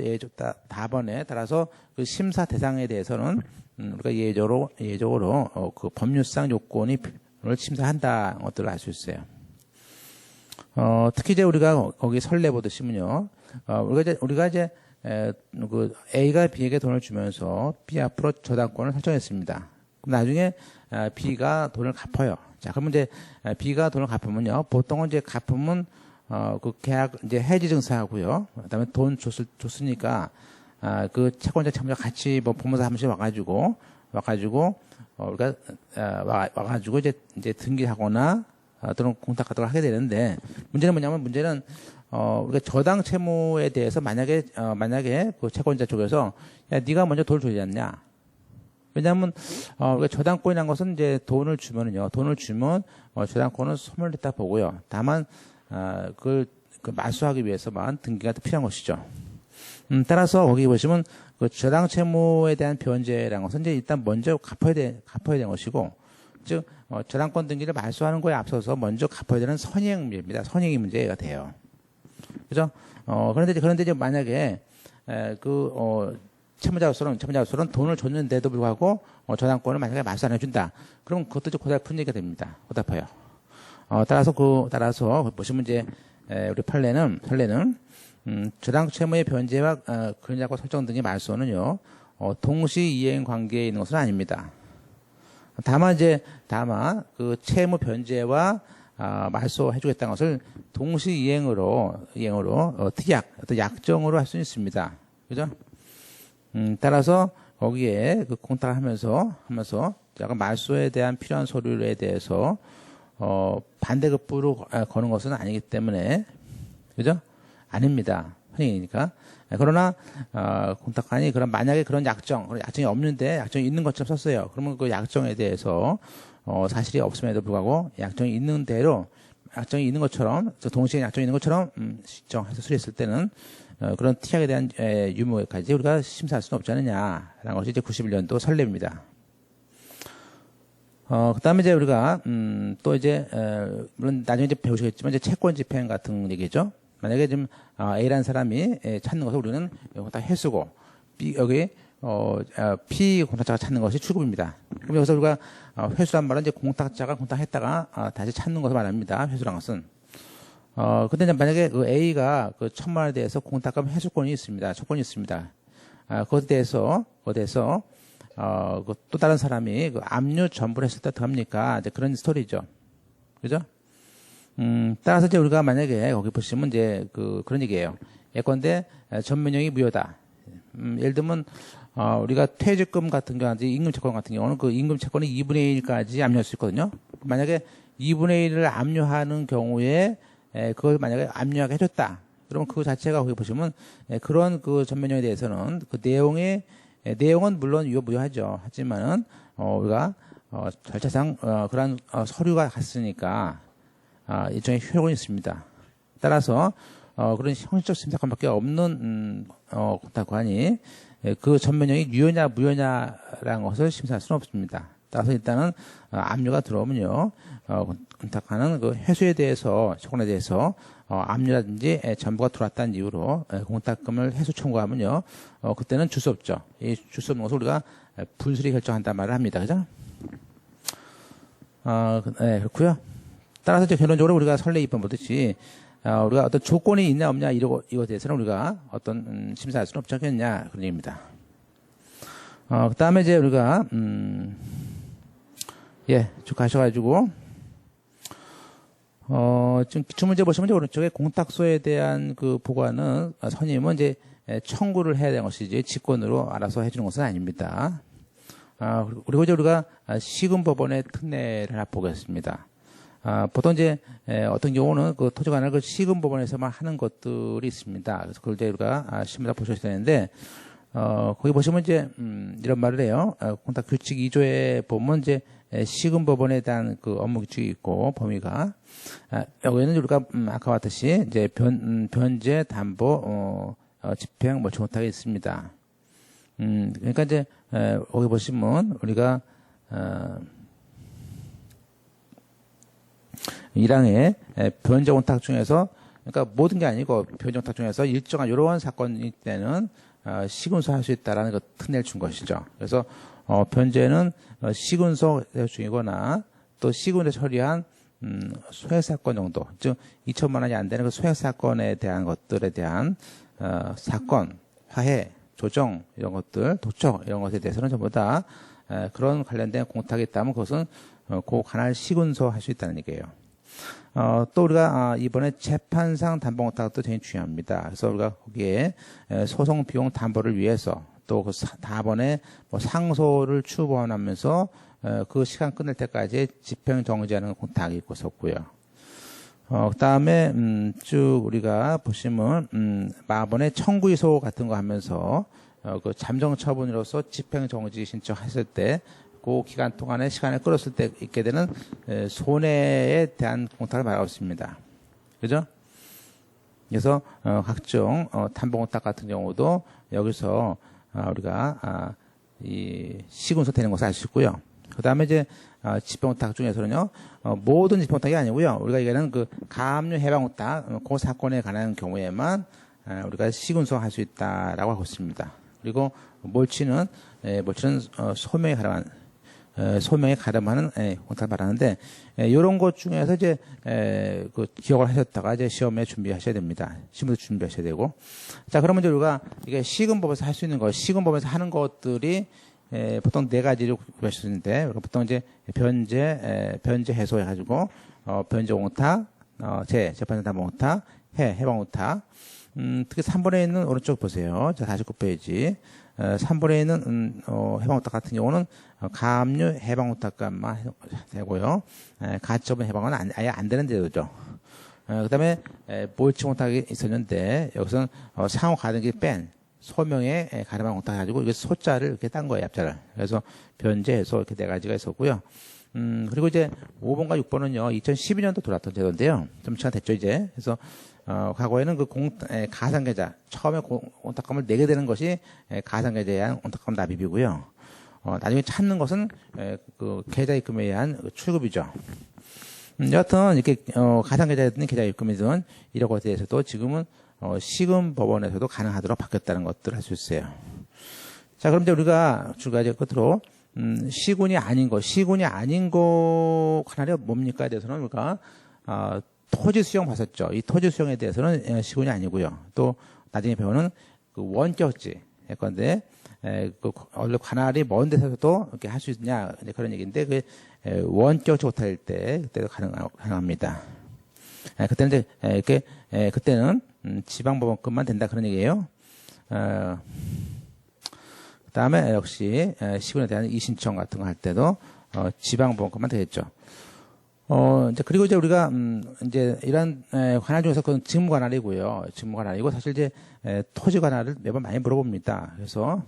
답안에 따라서 그 심사 대상에 대해서는 우리가 예외적으로 그 법률상 요건이 를 심사한다 것들을 알 수 있어요. 특히 이제 우리가 거기 설례 보듯이면요. 우리가 이제 그 A가 B에게 돈을 주면서 B 앞으로 저당권을 설정했습니다. 그럼 나중에 B가 돈을 갚아요. 자, 그러면 이제 B가 돈을 갚으면요. 보통은 이제 갚으면 그 계약 이제 해지 증서하고요. 그다음에 돈 줬으니까 그 채권자 채무자 같이 뭐 보면서 한 번씩 와가지고 우리가 와가지고 이제 등기하거나 또는 공탁 같은 걸 하게 되는데 문제는 뭐냐면 우리가 저당 채무에 대해서 만약에 그 채권자 쪽에서 야 네가 먼저 돈을 줘야 않냐? 왜냐하면 우리가 저당권이라는 것은 이제 돈을 주면 저당권은 소멸됐다 보고요. 다만 그 말소하기 위해서만 등기가 필요한 것이죠. 따라서 거기 보시면 그 저당 채무에 대한 변제라는 것은 이제 일단 먼저 갚아야 되는 것이고, 즉 저당권 등기를 말소하는 거에 앞서서 먼저 갚아야 되는 선의의 문제입니다. 선의의 문제가 돼요. 그죠? 그런데 이제 만약에 채무자로서는 돈을 줬는데도 불구하고 저당권을 만약에 말소 안 해준다. 그럼 그것도 이제 고달픈 얘기가 됩니다. 고달파요. 따라서 보시면 이제 우리 판례는 저당 채무의 변제와 근저당권 설정 등의 말소는요 동시 이행 관계에 있는 것은 아닙니다. 다만 그 채무 변제와 말소해주겠다는 것을 동시 이행으로 특약 어떤 약정으로 할 수 있습니다. 그죠? 따라서 거기에 그 공탁을 하면서 약간 말소에 대한 필요한 서류에 대해서 반대급부로 거는 것은 아니기 때문에 그죠? 아닙니다. 현행이니까. 그러나 공탁관이 만약에 그런 약정이 없는데 약정이 있는 것처럼 썼어요. 그러면 그 약정에 대해서 사실이 없음에도 불구하고 약정이 있는 것처럼 동시에 약정이 있는 것처럼 시정해서 수리했을 때는 그런 특약에 대한 유무까지 우리가 심사할 수는 없지 않느냐라는 것이 이제 91년도 선례입니다. 그 다음에 이제 우리가 또 이제 물론 나중에 이제 배우시겠지만 이제 채권 집행 같은 얘기죠. 만약에 지금 A라는 사람이 찾는 것을 우리는 다 해수고 여기 P 공탁자가 찾는 것이 출금입니다. 그럼 여기서 우리가 회수란 말은 이제 공탁자가 공탁했다가 다시 찾는 것을 말합니다. 회수란 것은. 근데 만약에 그 A가 그 1,000만 원에 대해서 공탁금 회수권이 있습니다. 조건이 있습니다. 그것에 대해서 또 다른 사람이 그 압류 전부를 했을 때 어떡합니까? 이제 그런 스토리죠. 그죠? 따라서 이제 우리가 만약에 거기 보시면 이제 그런 얘기예요. 예컨대 전면형이 무효다. 예를 들면 우리가 퇴직금 같은 경우는 임금 채권 같은 경우는 그 임금 채권이 2분의 1까지 압류할 수 있거든요. 만약에 2분의 1을 압류하는 경우에 그걸 만약에 압류하게 해줬다. 그러면 그 자체가 거기 보시면 그런 그 전면형에 대해서는 그 내용은 물론 유효무효하죠. 하지만은 우리가 절차상 그런 서류가 갔으니까 일종의 효력은 있습니다. 따라서 그런 형식적 심사권밖에 없는 공탁관이 그 전면형이 유효냐 무효냐라는 것을 심사할 수는 없습니다. 따라서 일단은 압류가 들어오면요, 공탁관은 그 회수에 대해서 채권에 대해서 압류라든지 전부가 들어왔다는 이유로 공탁금을 회수 청구하면요, 그때는 줄 수 없죠. 이 줄 수 없는 것을 우리가 불수리 결정한단 말을 합니다. 그죠? 네, 그렇고요. 따라서 이제 결론적으로 우리가 선례 2번 보듯이 우리가 어떤 조건이 있냐 없냐 이거에 대해서는 우리가 어떤 심사할 수는 없지 않겠냐 그런 얘기입니다. 그 다음에 이제 우리가 쭉 가셔가지고 지금 기출문제 보시면 이제 오른쪽에 공탁소에 대한 그 보관은 선임은 이제 청구를 해야 되는 것이지 직권으로 알아서 해주는 것은 아닙니다. 그리고 이제 우리가 시금법원의 특례를 하나 보겠습니다. 보통 이제 어떤 경우는 그 토지관할 그 시금법원에서만 하는 것들이 있습니다. 그래서 그걸 이제 우리가 신문에 보셔야 되는데 거기 보시면 이제 이런 말을 해요. 공탁 규칙 2조에 보면 이제 시금법원에 대한 그 업무 규칙이 있고 범위가 여기에는 우리가 아까 봤듯이 이제 변제 담보 집행 뭐 정탁이 있습니다. 그러니까 이제 거기 보시면 우리가 1항에 변제 공탁 중에서 그러니까 모든 게 아니고 변제 공탁 중에서 일정한 이런 사건일 때는 시군소 할 수 있다라는 그 특례를 준 것이죠. 그래서 변제는 시군소 중이거나 또 시군에 처리한 소액 사건 정도, 즉 2천만 원이 안 되는 그 소액 사건에 대한 것들에 대한 사건, 화해, 조정 이런 것들, 도청 이런 것에 대해서는 전부 다 그런 관련된 공탁이 있다면 그것은 그 관할 시군소 할 수 있다는 얘기예요. 또 우리가 이번에 재판상 담보 공탁도 굉장히 중요합니다. 그래서 우리가 거기에 소송 비용 담보를 위해서 또 그 다번에 뭐 상소를 추구하면서 그 시간 끝날 때까지 집행 정지하는 공탁이 있었고요. 그다음에 쭉 우리가 보시면 마번에 청구이소 같은 거 하면서 그 잠정 처분으로서 집행 정지 신청했을 때 그 기간 동안에 시간을 끌었을 때 있게 되는 손해에 대한 공탁을 말하고 있습니다. 그죠? 그래서 각종 담보 공탁 같은 경우도 여기서 우리가 이 시군소 되는 것을 알 수 있고요. 그 다음에 이제 집행 공탁 중에서는요, 모든 집행 공탁이 아니고요. 우리가 얘기하는 그 가압류 해방 공탁, 그 사건에 관한 경우에만 우리가 시군소 할 수 있다라고 하고 있습니다. 그리고 몰치는 소명에 가름하는 공탁을 말하는데 이런 것 중에서 이제 그 기억을 하셨다가 이제 시험에 준비하셔야 됩니다. 시험도 준비하셔야 되고. 자, 그러면 이제 우리가 이게 시금법에서 할 수 있는 거, 시금법에서 하는 것들이 보통 네 가지를 구할 수 있는데 보통 이제 변제 해소해가지고 변제 공탁, 재판상 담보 공탁, 해방 공탁. 특히 3번에 있는 오른쪽 보세요. 자, 49페이지. 3번에 있는 해방 공탁 같은 경우는 가압류 해방 공탁값만 되고요. 가처분 해방은 아예 안 되는 제도죠. 그다음에 몰치 공탁이 있었는데 여기서는 상호 가등기 뺀 소명에 가름한 공탁 가지고 이게 소자를 이렇게 딴 거예요, 앞자를. 그래서 변제해서 이렇게 네 가지가 있었고요. 그리고 이제 5번과 6번은요, 2012년도 들어왔던 제도인데요. 좀 시간 됐죠, 이제. 그래서 과거에는 그 가상계좌, 처음에 공탁금을 내게 되는 것이 가상계좌에 의한 공탁금 납입이고요. 나중에 찾는 것은 그 계좌 입금에 의한 출급이죠. 여하튼 이렇게 가상계좌든 계좌 입금이든 이런 것에 대해서도 지금은 시금법원에서도 가능하도록 바뀌었다는 것들을 할 수 있어요. 자, 그럼 이제 우리가 이제 끝으로 시군이 아닌 거 관할이 뭡니까에 대해서는 우리가 토지 수용 봤었죠. 이 토지 수용에 대해서는 시군이 아니고요. 또 나중에 배우는 그 원격지 할 건데 그 원래 관할이 먼 데서도 이렇게 할 수 있냐 그런 얘기인데 그 원격지 못할 때 그때도 가능합니다. 그때는 이제 이렇게 그때는 지방법원급만 된다 그런 얘기예요. 그다음에 역시 시군에 대한 이신청 같은 거 할 때도 지방법원급만 되겠죠. 이제, 그리고 이제 우리가, 이제 이런, 관할 중에서 그건 직무 관할이고요. 직무 관할이고, 사실 이제, 토지 관할을 매번 많이 물어봅니다. 그래서,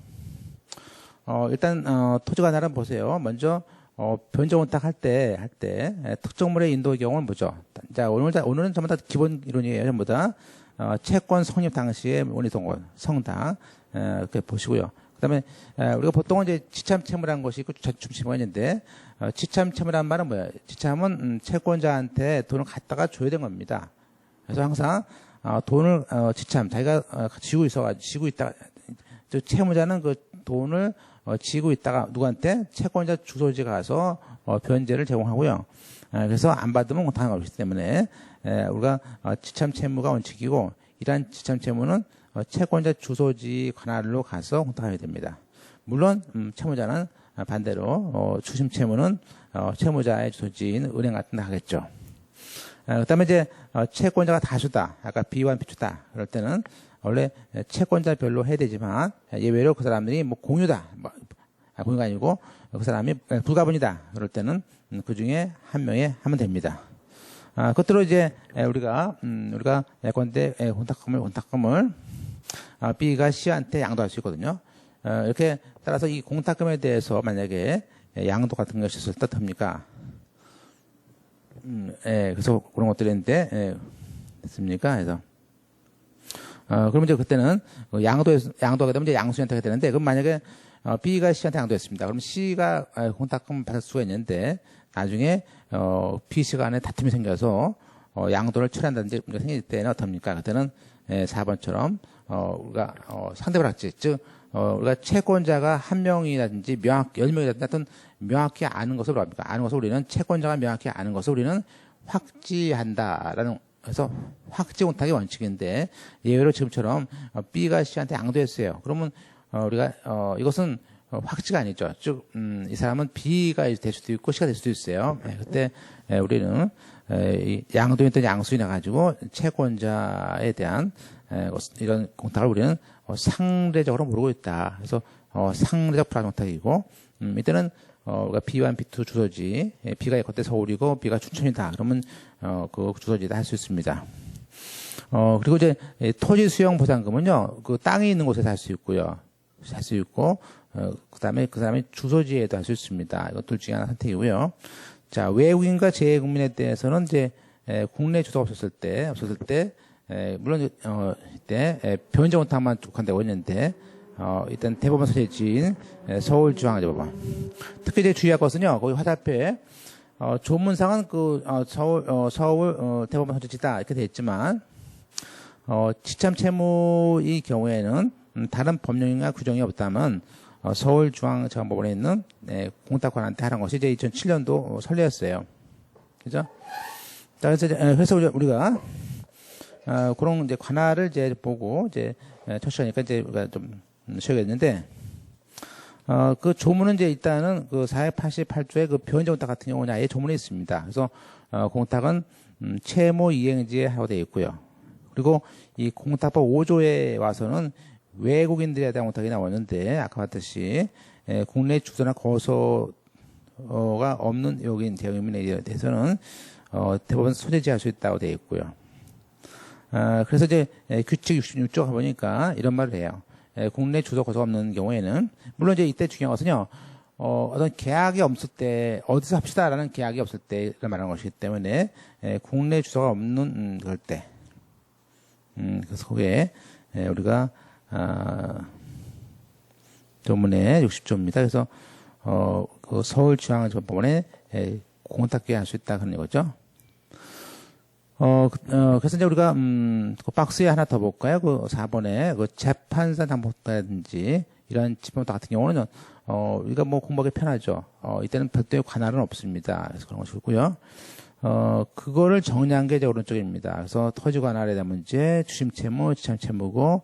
일단, 토지 관할은 보세요. 먼저, 변경 원탁 할 때, 특정물의 인도의 경우는 뭐죠? 자, 오늘은 전부 다 기본 이론이에요. 전부 다. 채권 성립 당시의 원리동원, 성당, 이렇게 보시고요. 그 다음에, 우리가 보통은 이제 지참채무라는 것이 있고, 주참채무가 있는데, 지참채무라는 말은 뭐예요? 지참은 채권자한테 돈을 갖다가 줘야 되는 겁니다. 그래서 항상, 돈을, 지참, 자기가 지고 있다가, 채무자는 그 돈을 지고 있다가 누구한테? 채권자 주소지에 가서, 변제를 제공하고요. 그래서 안 받으면 공탁이 없기 때문에, 우리가 지참채무가 원칙이고, 이러한 지참채무는 채권자 주소지 관할로 가서 공탁하게 됩니다. 물론 채무자는 반대로 추심 채무는 채무자의 주소지인 은행 같은 데 하겠죠. 그다음에 이제 채권자가 다수다, 아까 B와 B주다 그럴 때는 원래 채권자별로 해야 되지만 예외로 그 사람들이 뭐 공유다, 공유가 아니고 그 사람이 불가분이다 그럴 때는 그 중에 한 명에 하면 됩니다. 그것들로 이제 우리가 예컨대 공탁금을 B가 C한테 양도할 수 있거든요. 이렇게 따라서 이 공탁금에 대해서 만약에 양도 같은 것이 있을 때 어떻습니까? 그래서 그런 것들이 있는데, 됐습니까? 그래서, 그러면 이제 그때는 양도하게 되면 이제 양수한테 하게 되는데, 그럼 만약에 B가 C한테 양도했습니다. 그럼 C가 공탁금 받을 수가 있는데, 나중에 B, C가 간에 다툼이 생겨서 양도를 철회한다든지 문제가 생길 때는 어떻습니까? 그때는 4번처럼 우리가 상대불합치, 즉 우리가 채권자가 한 명이라든지 10명이라든지 하여튼 명확히 아는 것을 뭐합니까? 아는 것을 우리는 채권자가 명확히 아는 것을 우리는 확지한다라는, 그래서 확지 공탁이 원칙인데, 예외로 지금처럼 B가 C한테 양도했어요. 그러면 우리가 이것은 확지가 아니죠. 즉 이 사람은 B가 될 수도 있고 C가 될 수도 있어요. 그때 우리는 양도인던 양수인해 가지고 채권자에 대한 이런 공탁을 우리는 상대적으로 모르고 있다. 그래서 상대적 불안 공탁이고, 이때는 우리가 B1, B2 주소지, B가 그때 서울이고 B가 춘천이다. 그러면 그 주소지다 할 수 있습니다. 그리고 이제 토지 수용 보상금은요, 그 땅이 있는 곳에서 할 수 있고요, 할 수 있고, 그다음에 그 사람의 주소지에도 할 수 있습니다. 이것 둘 중에 하나 선택이고요. 자, 외국인과 재외국민에 대해서는 이제 국내 주소가 없었을 때 물론 이때 변제 원탁만 족한다고 했는데, 일단 대법원 소재지인 서울중앙지법원, 특히 이제 주의할 것은요, 거기 화살표에 조문상은 그 서울 대법원 소재지다 이렇게 돼 있지만, 지참채무의 경우에는 다른 법령이나 규정이 없다면 서울중앙지방법원에 있는 공탁관한테 하는 것이 이제 2007년도 선례였어요. 그죠? 자, 그래서 우리가 그런 이제 관할을 이제 보고 이제 첫 시간이니까 이제 우리가 좀 쉬어야겠는데, 그 조문은 이제 일단은 그 488조의 그 변제 공탁 같은 경우는 아예 조문에 있습니다. 그래서 공탁은 채무 이행지에 하고 되어 있고요. 그리고 이 공탁법 5조에 와서는 외국인들에 대한 공탁이 나왔는데, 아까 봤듯이 국내 주소나 거소가 없는 외국인 대응인에 대해서는 대법원 소재지할 수 있다고 되어 있고요. 그래서 이제 규칙 66조 가보니까 이런 말을 해요. 국내 주소 거소가 없는 경우에는, 물론 이제 이때 중요한 것은요, 어떤 계약이 없을 때, 어디서 합시다라는 계약이 없을 때를 말하는 것이기 때문에, 국내 주소가 없는 그럴 때, 그래서 그게 우리가 조문의 60조입니다. 그래서 그 서울중앙지법원에 공탁 기할 수 있다 그런 거죠. 그래서 이제 우리가 그 박스에 하나 더 볼까요? 그 4번에 그 재판사 담보다든지 이런 집행공탁 같은 경우는 우리가 뭐 공부하기 편하죠. 이때는 별도의 관할은 없습니다. 그래서 그런 것이 있고요. 그거를 정리한 게 이제 오른쪽입니다. 그래서 토지 관할에 대한 문제, 주심채무, 지참채무고,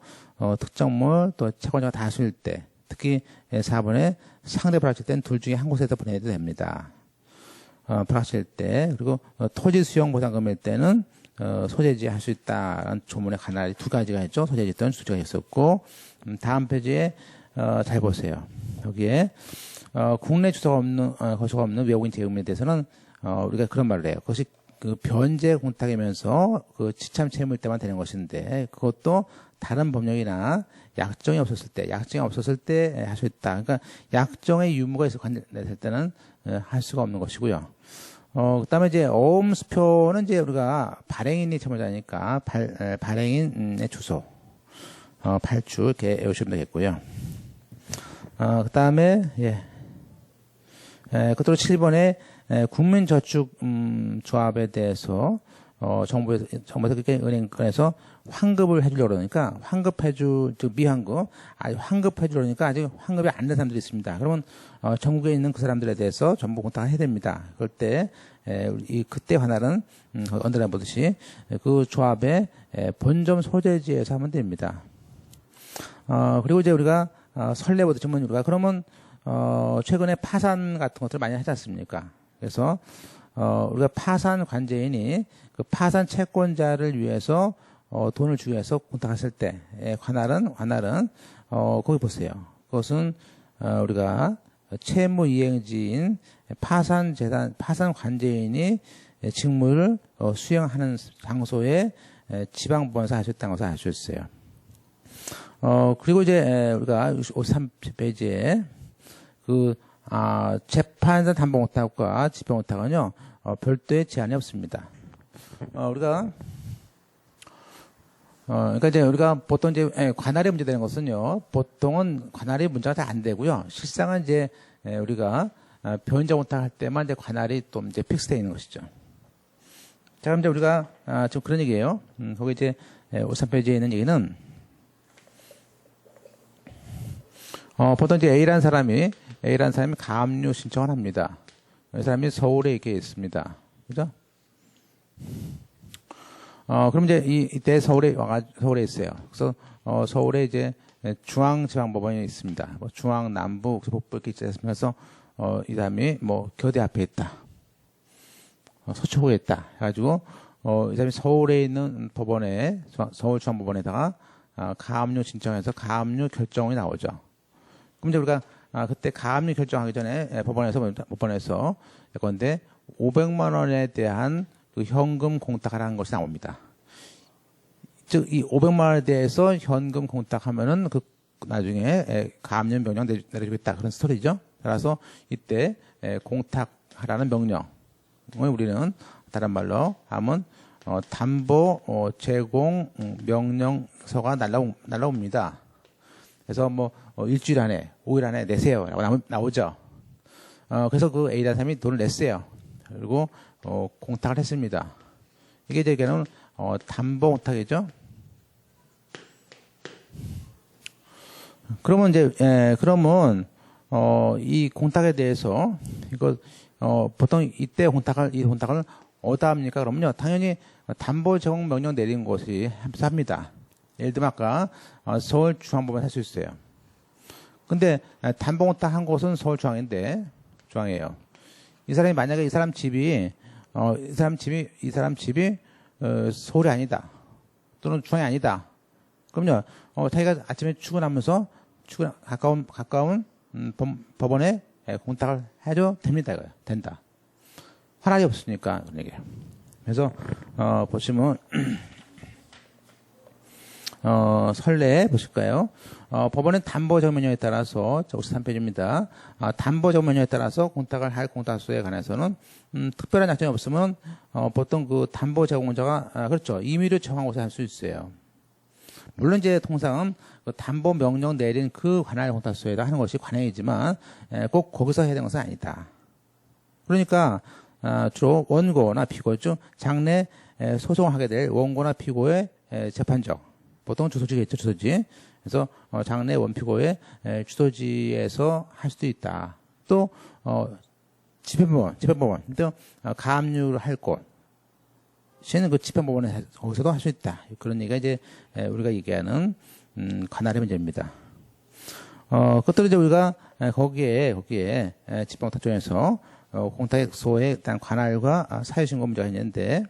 특정물, 또 채권자가 다수일 때, 특히 4번에 상대 불확실 때는 둘 중에 한 곳에다 보내도 됩니다. 불확실 때, 그리고 토지 수용 보상금일 때는 소재지 할 수 있다라는 조문의 관할이 두 가지가 있죠. 소재지 또는 주소지가 있었고, 다음 페이지에 잘 보세요. 여기에 국내 거주가 없는 외국인 재금에 대해서는 우리가 그런 말을 해요. 그것이 그 변제 공탁이면서 그 지참 채무일 때만 되는 것인데 그것도 다른 법령이나 약정이 없었을 때 할 수 있다. 그러니까 약정의 유무가 있어 관련됐을 때는 할 수가 없는 것이고요. 그다음에 이제 어음수표는 이제 우리가 발행인이 채무자니까 발행인의 주소, 발주 이렇게 외우시면 되겠고요. 그다음에 끝으로 7번에 국민저축조합에 대해서 정부에서 그렇게 은행권에서 환급을 해주려고 그러니까 미환급 환급해주려고 그러니까 아직 환급이 안 된 사람들이 있습니다. 그러면 전국에 있는 그 사람들에 대해서 전부 공탁을 해야 됩니다. 그럴 때 그때 관할은 언더라인 보듯이 그 조합의 본점 소재지에서 하면 됩니다. 그리고 이제 우리가 선례 보듯이 우리가 그러면 최근에 파산 같은 것들을 많이 하지 않습니까? 그래서 우리가 파산 관제인이 그 파산 채권자를 위해서 돈을 주기 위해서 공탁했을 때 관할은 거기 보세요. 그것은 우리가 채무이행지인 파산 관제인이 직무를 수행하는 장소에 지방법원에서 할 수 있다는 것을 알 수 있어요. 그리고 이제 우리가 53페이지에 재판사 담보공탁과 집행공탁은요 별도의 제한이 없습니다. 그러니까 이제 우리가 보통 이제 관할이 문제되는 것은요 보통은 관할이 문제가 잘 안 되고요 실상은 이제 우리가 변제 공탁할 때만 이제 관할이 또 이제 픽스되어 있는 것이죠. 자, 그럼 이제 우리가 지금 그런 얘기예요. 거기 이제 53페이지에 있는 얘기는 보통 이제 A라는 사람이 가압류 신청을 합니다. 이 사람이 서울에 이렇게 있습니다. 그죠? 그럼 이제 이때 서울에 있어요. 그래서 서울에 이제 중앙지방법원이 있습니다. 뭐 중앙, 남부, 북부 이렇게 있으면서 이 사람이 뭐 교대 앞에 있다. 서초구에 있다. 해가지고 이 사람이 서울에 있는 법원에 서울중앙법원에다가 가압류 신청해서 가압류 결정이 나오죠. 그럼 이제 우리가 그때 가압류 결정하기 전에 법원에서 예컨대 500만 원에 대한 그 현금 공탁하라는 것이 나옵니다. 즉, 이 500만 원에 대해서 현금 공탁하면은 나중에 가압류 명령 내려주겠다. 그런 스토리죠. 따라서 이때 공탁하라는 명령을 우리는 다른 말로 하면 담보 제공 명령서가 날라옵니다. 그래서 뭐 일주일 안에 5일 안에 내세요 라고 나오죠. 그래서 그 A라는 사람이 돈을 냈어요. 그리고 공탁을 했습니다. 이게 되게는 담보 공탁이죠. 그러면 이제 그러면 이 공탁에 대해서 이거 보통 이 공탁을 어디다 합니까? 그러면요 당연히 담보 제공 명령 내린 곳이 합니다. 예를 들면 아까 서울중앙법원에 할 수 있어요. 근데 담보 공탁한 곳은 서울중앙이에요. 만약에 이 사람 집이 서울이 아니다. 또는 중앙이 아니다. 그럼요, 자기가 아침에 출근하면서 가까운 법원에 공탁을 해도 됩니다. 이거요. 된다. 환락이 없으니까, 그런 얘기예요. 그래서, 보시면, 선례 보실까요? 법원은 담보 정면형에 따라서 53페이지입니다. 담보 정면형에 따라서 공탁을 할 공탁수에 관해서는 특별한 약정이 없으면 보통 그 담보 제공자가 그렇죠. 임의로 정한 곳에 할 수 있어요. 물론 이제 통상은 그 담보 명령 내린 그 관할 공탁수에다 하는 것이 관행이지만 꼭 거기서 해야 되는 것은 아니다. 그러니까 주로 원고나 피고 중 장래 소송을 하게 될 원고나 피고의 재판적 보통 주소지겠죠, 주소지. 그래서 장래 원피고의 주소지에서 할 수도 있다. 또 집행법원, 또 가압류를 할 곳, 시는 그 집행법원에 거기서도 할 수 있다. 그런 얘기가 이제 우리가 얘기하는 관할의 문제입니다. 그것도 이제 우리가 거기에 집행공탁 쪽에서 공탁소에 일단 관할과 사유신고 문제가 있는데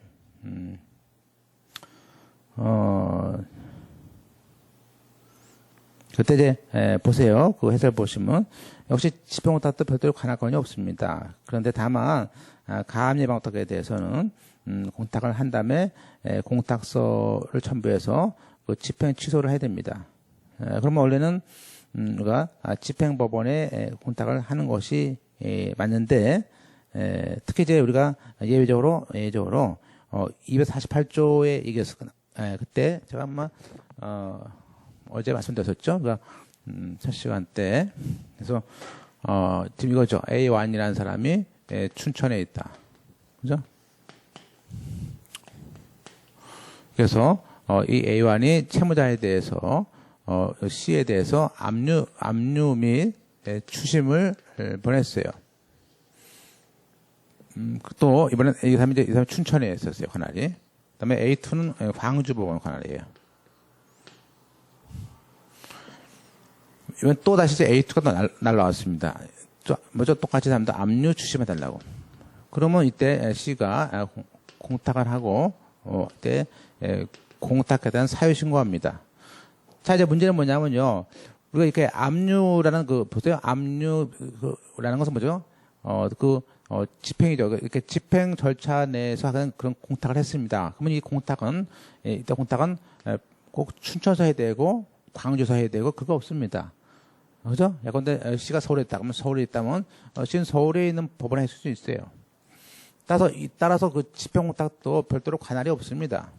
그때 이제 보세요. 그 해설 보시면 역시 집행공탁도 별도로 관할 권이 없습니다. 그런데 다만 가압예방공탁에 대해서는 공탁을 한 다음에 공탁서를 첨부해서 그 집행 취소를 해야 됩니다. 그러면 원래는 우리가 집행법원에 공탁을 하는 것이 맞는데 특히 이제 우리가 예외적으로 248조에 이겨서 그때 제가 아마 어제 말씀드렸었죠. 그러니까 첫 시간 때 그래서 지금 이거죠. A1이라는 사람이 춘천에 있다. 그죠? 그래서 이 A1이 채무자에 대해서 C에 대해서 압류 및 추심을 보냈어요. 또 이번엔 이 사람이 춘천에 있었어요. 관할이. 그다음에 A2는 광주법원 관할이에요. 이번 또 다시 이제 A2가 날라왔습니다. 먼저 똑같이 사람도 압류 추심해 달라고. 그러면 이때 C가 공탁을 하고 그때 공탁에 대한 사유 신고합니다. 자, 이제 문제는 뭐냐면요. 우리가 이렇게 압류라는 보세요. 압류라는 것은 뭐죠? 집행이죠. 이렇게 집행 절차 내에서 하는 그런 공탁을 했습니다. 그러면 이 공탁은, 이때 공탁은 꼭 춘천서 해야 되고, 광주서 해야 되고, 그거 없습니다. 그죠? 예컨대 C가 서울에 있다. 그러면 서울에 있다면, C는 서울에 있는 법원에 했을 수 있어요. 따라서 그 집행 공탁도 별도로 관할이 없습니다.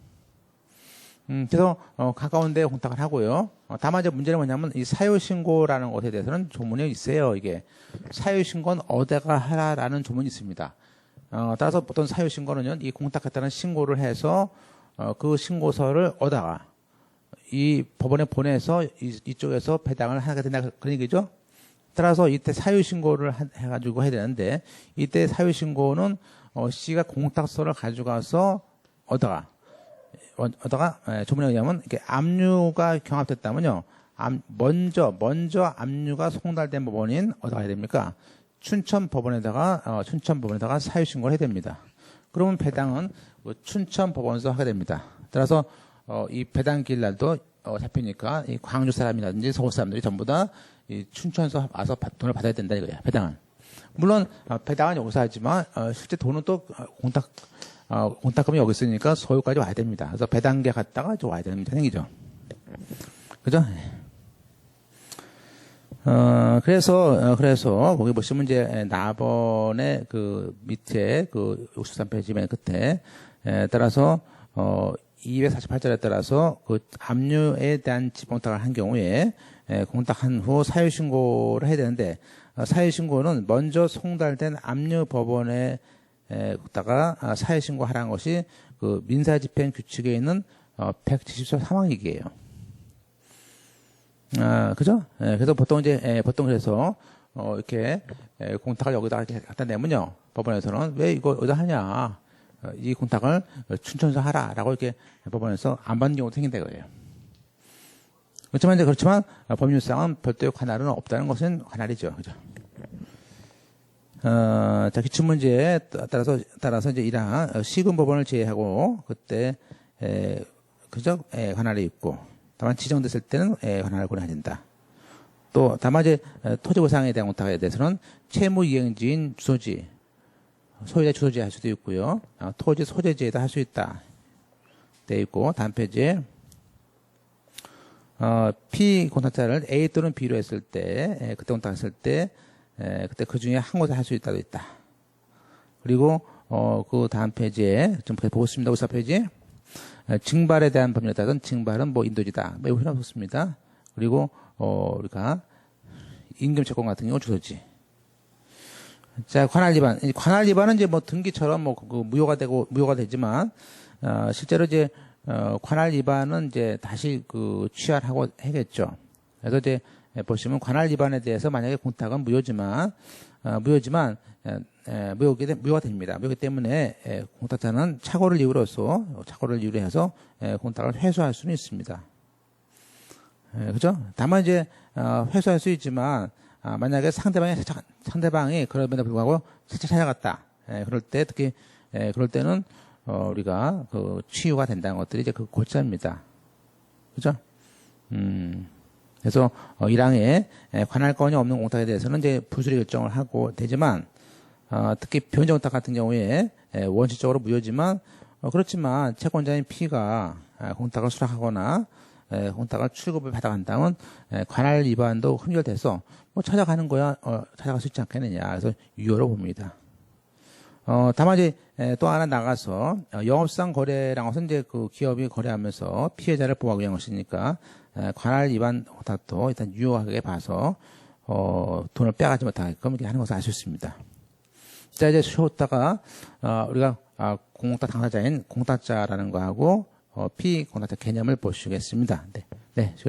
그래서 가까운 데 공탁을 하고요. 다만 이제 문제는 뭐냐면 이 사유신고라는 것에 대해서는 조문이 있어요. 이게 사유신고는 어디다가 하라라는 조문이 있습니다. 따라서 보통 사유신고는 이 공탁했다는 신고를 해서 그 신고서를 어디다가 이 법원에 보내서 이쪽에서 배당을 하게 된다 그런 얘기죠. 따라서 이때 사유신고를 해가지고 해야 되는데 이때 사유신고는 C가 공탁서를 가져가서 어디다가 조문에 의하면 이렇게 압류가 경합됐다면요. 먼저 압류가 송달된 법원인 어디가 해야 됩니까? 춘천 법원에다가 사유 신고를 해야 됩니다. 그러면 배당은 춘천 법원에서 하게 됩니다. 따라서 이 배당 기일 날도 잡히니까 이 광주 사람이라든지 서울 사람들이 전부 다 이 춘천에서 와서 돈을 받아야 된다 이거야. 배당은. 물론 배당은 여기서 하지만 실제 돈은 또 공탁금이 여기 있으니까 서울까지 와야 됩니다. 그래서 배당계 갔다가 좀 와야 되는 행위죠. 그죠? 그래서 거기 보시면 이제 나번의 그 밑에 그 63페이지 맨 끝에 따라서 248절에 따라서 그 압류에 대한 집행공탁을 한 경우에 공탁한 후 사유신고를 해야 되는데 사유신고는 먼저 송달된 압류법원에 다가 사유신고하라는 것이 그 민사집행 규칙에 있는 170조 3항이기예요. 그죠? 그래서 보통 그래서 이렇게 공탁을 여기다가 이렇게 갖다 내면요. 법원에서는 왜 이거 어디다 하냐? 이 공탁을 춘천에서 하라라고 이렇게 법원에서 안 받는 경우도 생긴다 이거예요. 그렇지만 법률상은 별도의 관할은 없다는 것은 관할이죠. 그죠? 자, 기출문제에 따라서 이제 1항, 시군법원을 제외하고, 그때, 그죠? 관할이 있고, 다만 지정됐을 때는 관할을 권한다. 또, 다만 이제, 토지보상에 대한 공탁에 대해서는 채무이행지인 주소지, 소유자 주소지에 할 수도 있고요. 토지 소재지에도 할 수 있다. 돼 있고, 다음 페이지에, 피공탁자를 A 또는 B로 했을 때, 그때 공탁했을 때, 그때 그 중에 한 곳에 할 수 있다도 있다. 그리고, 그 다음 페이지에, 좀 보고 있습니다. 54페이지. 징발에 대한 법률에 따른 징발은 뭐 인도지다. 매우 필요 없습니다. 그리고, 우리가, 임금채권 같은 경우 주소지. 자, 관할 위반. 관할 위반은 이제 뭐 등기처럼 뭐, 무효가 되지만, 실제로 이제, 관할 위반은 이제 다시 취하하고 해야겠죠. 그래서 이제 보시면 관할 위반에 대해서 만약에 공탁은 무효가 됩니다. 무효기 때문에 공탁자는 착오를 이유로 해서 공탁을 회수할 수는 있습니다. 그죠? 다만 이제 회수할 수 있지만 만약에 상대방이 그럼에도 불구하고 살짝 찾아갔다. 그럴 때 특히 그럴 때는 우리가 치유가 된다는 것들이 이제 그 골자입니다. 그죠? 그래서 1항에 관할 건이 없는 공탁에 대해서는 이제 부수리 결정을 하고 되지만 특히 변제 공탁 같은 경우에 원칙적으로 무효지만 그렇지만 채권자인 P가 공탁을 수락하거나 공탁을 출급을 받아간다면 관할 위반도 흠결돼서 뭐 찾아가는 거야 찾아갈 수 있지 않겠느냐. 그래서 유효로 봅니다. 다만 이제 또 하나 나가서 영업상 거래라는 것은 이제 그 기업이 거래하면서 피해자를 보호하기 위한 것이니까 관할 위반 공탁도 일단 유효하게 봐서 돈을 빼가지 못하게끔 이렇게 하는 것을 알 수 있습니다. 자, 이제 쉬었다가 우리가 공탁 당사자인 공탁자라는 거하고 피공탁자 개념을 보시겠습니다. 네.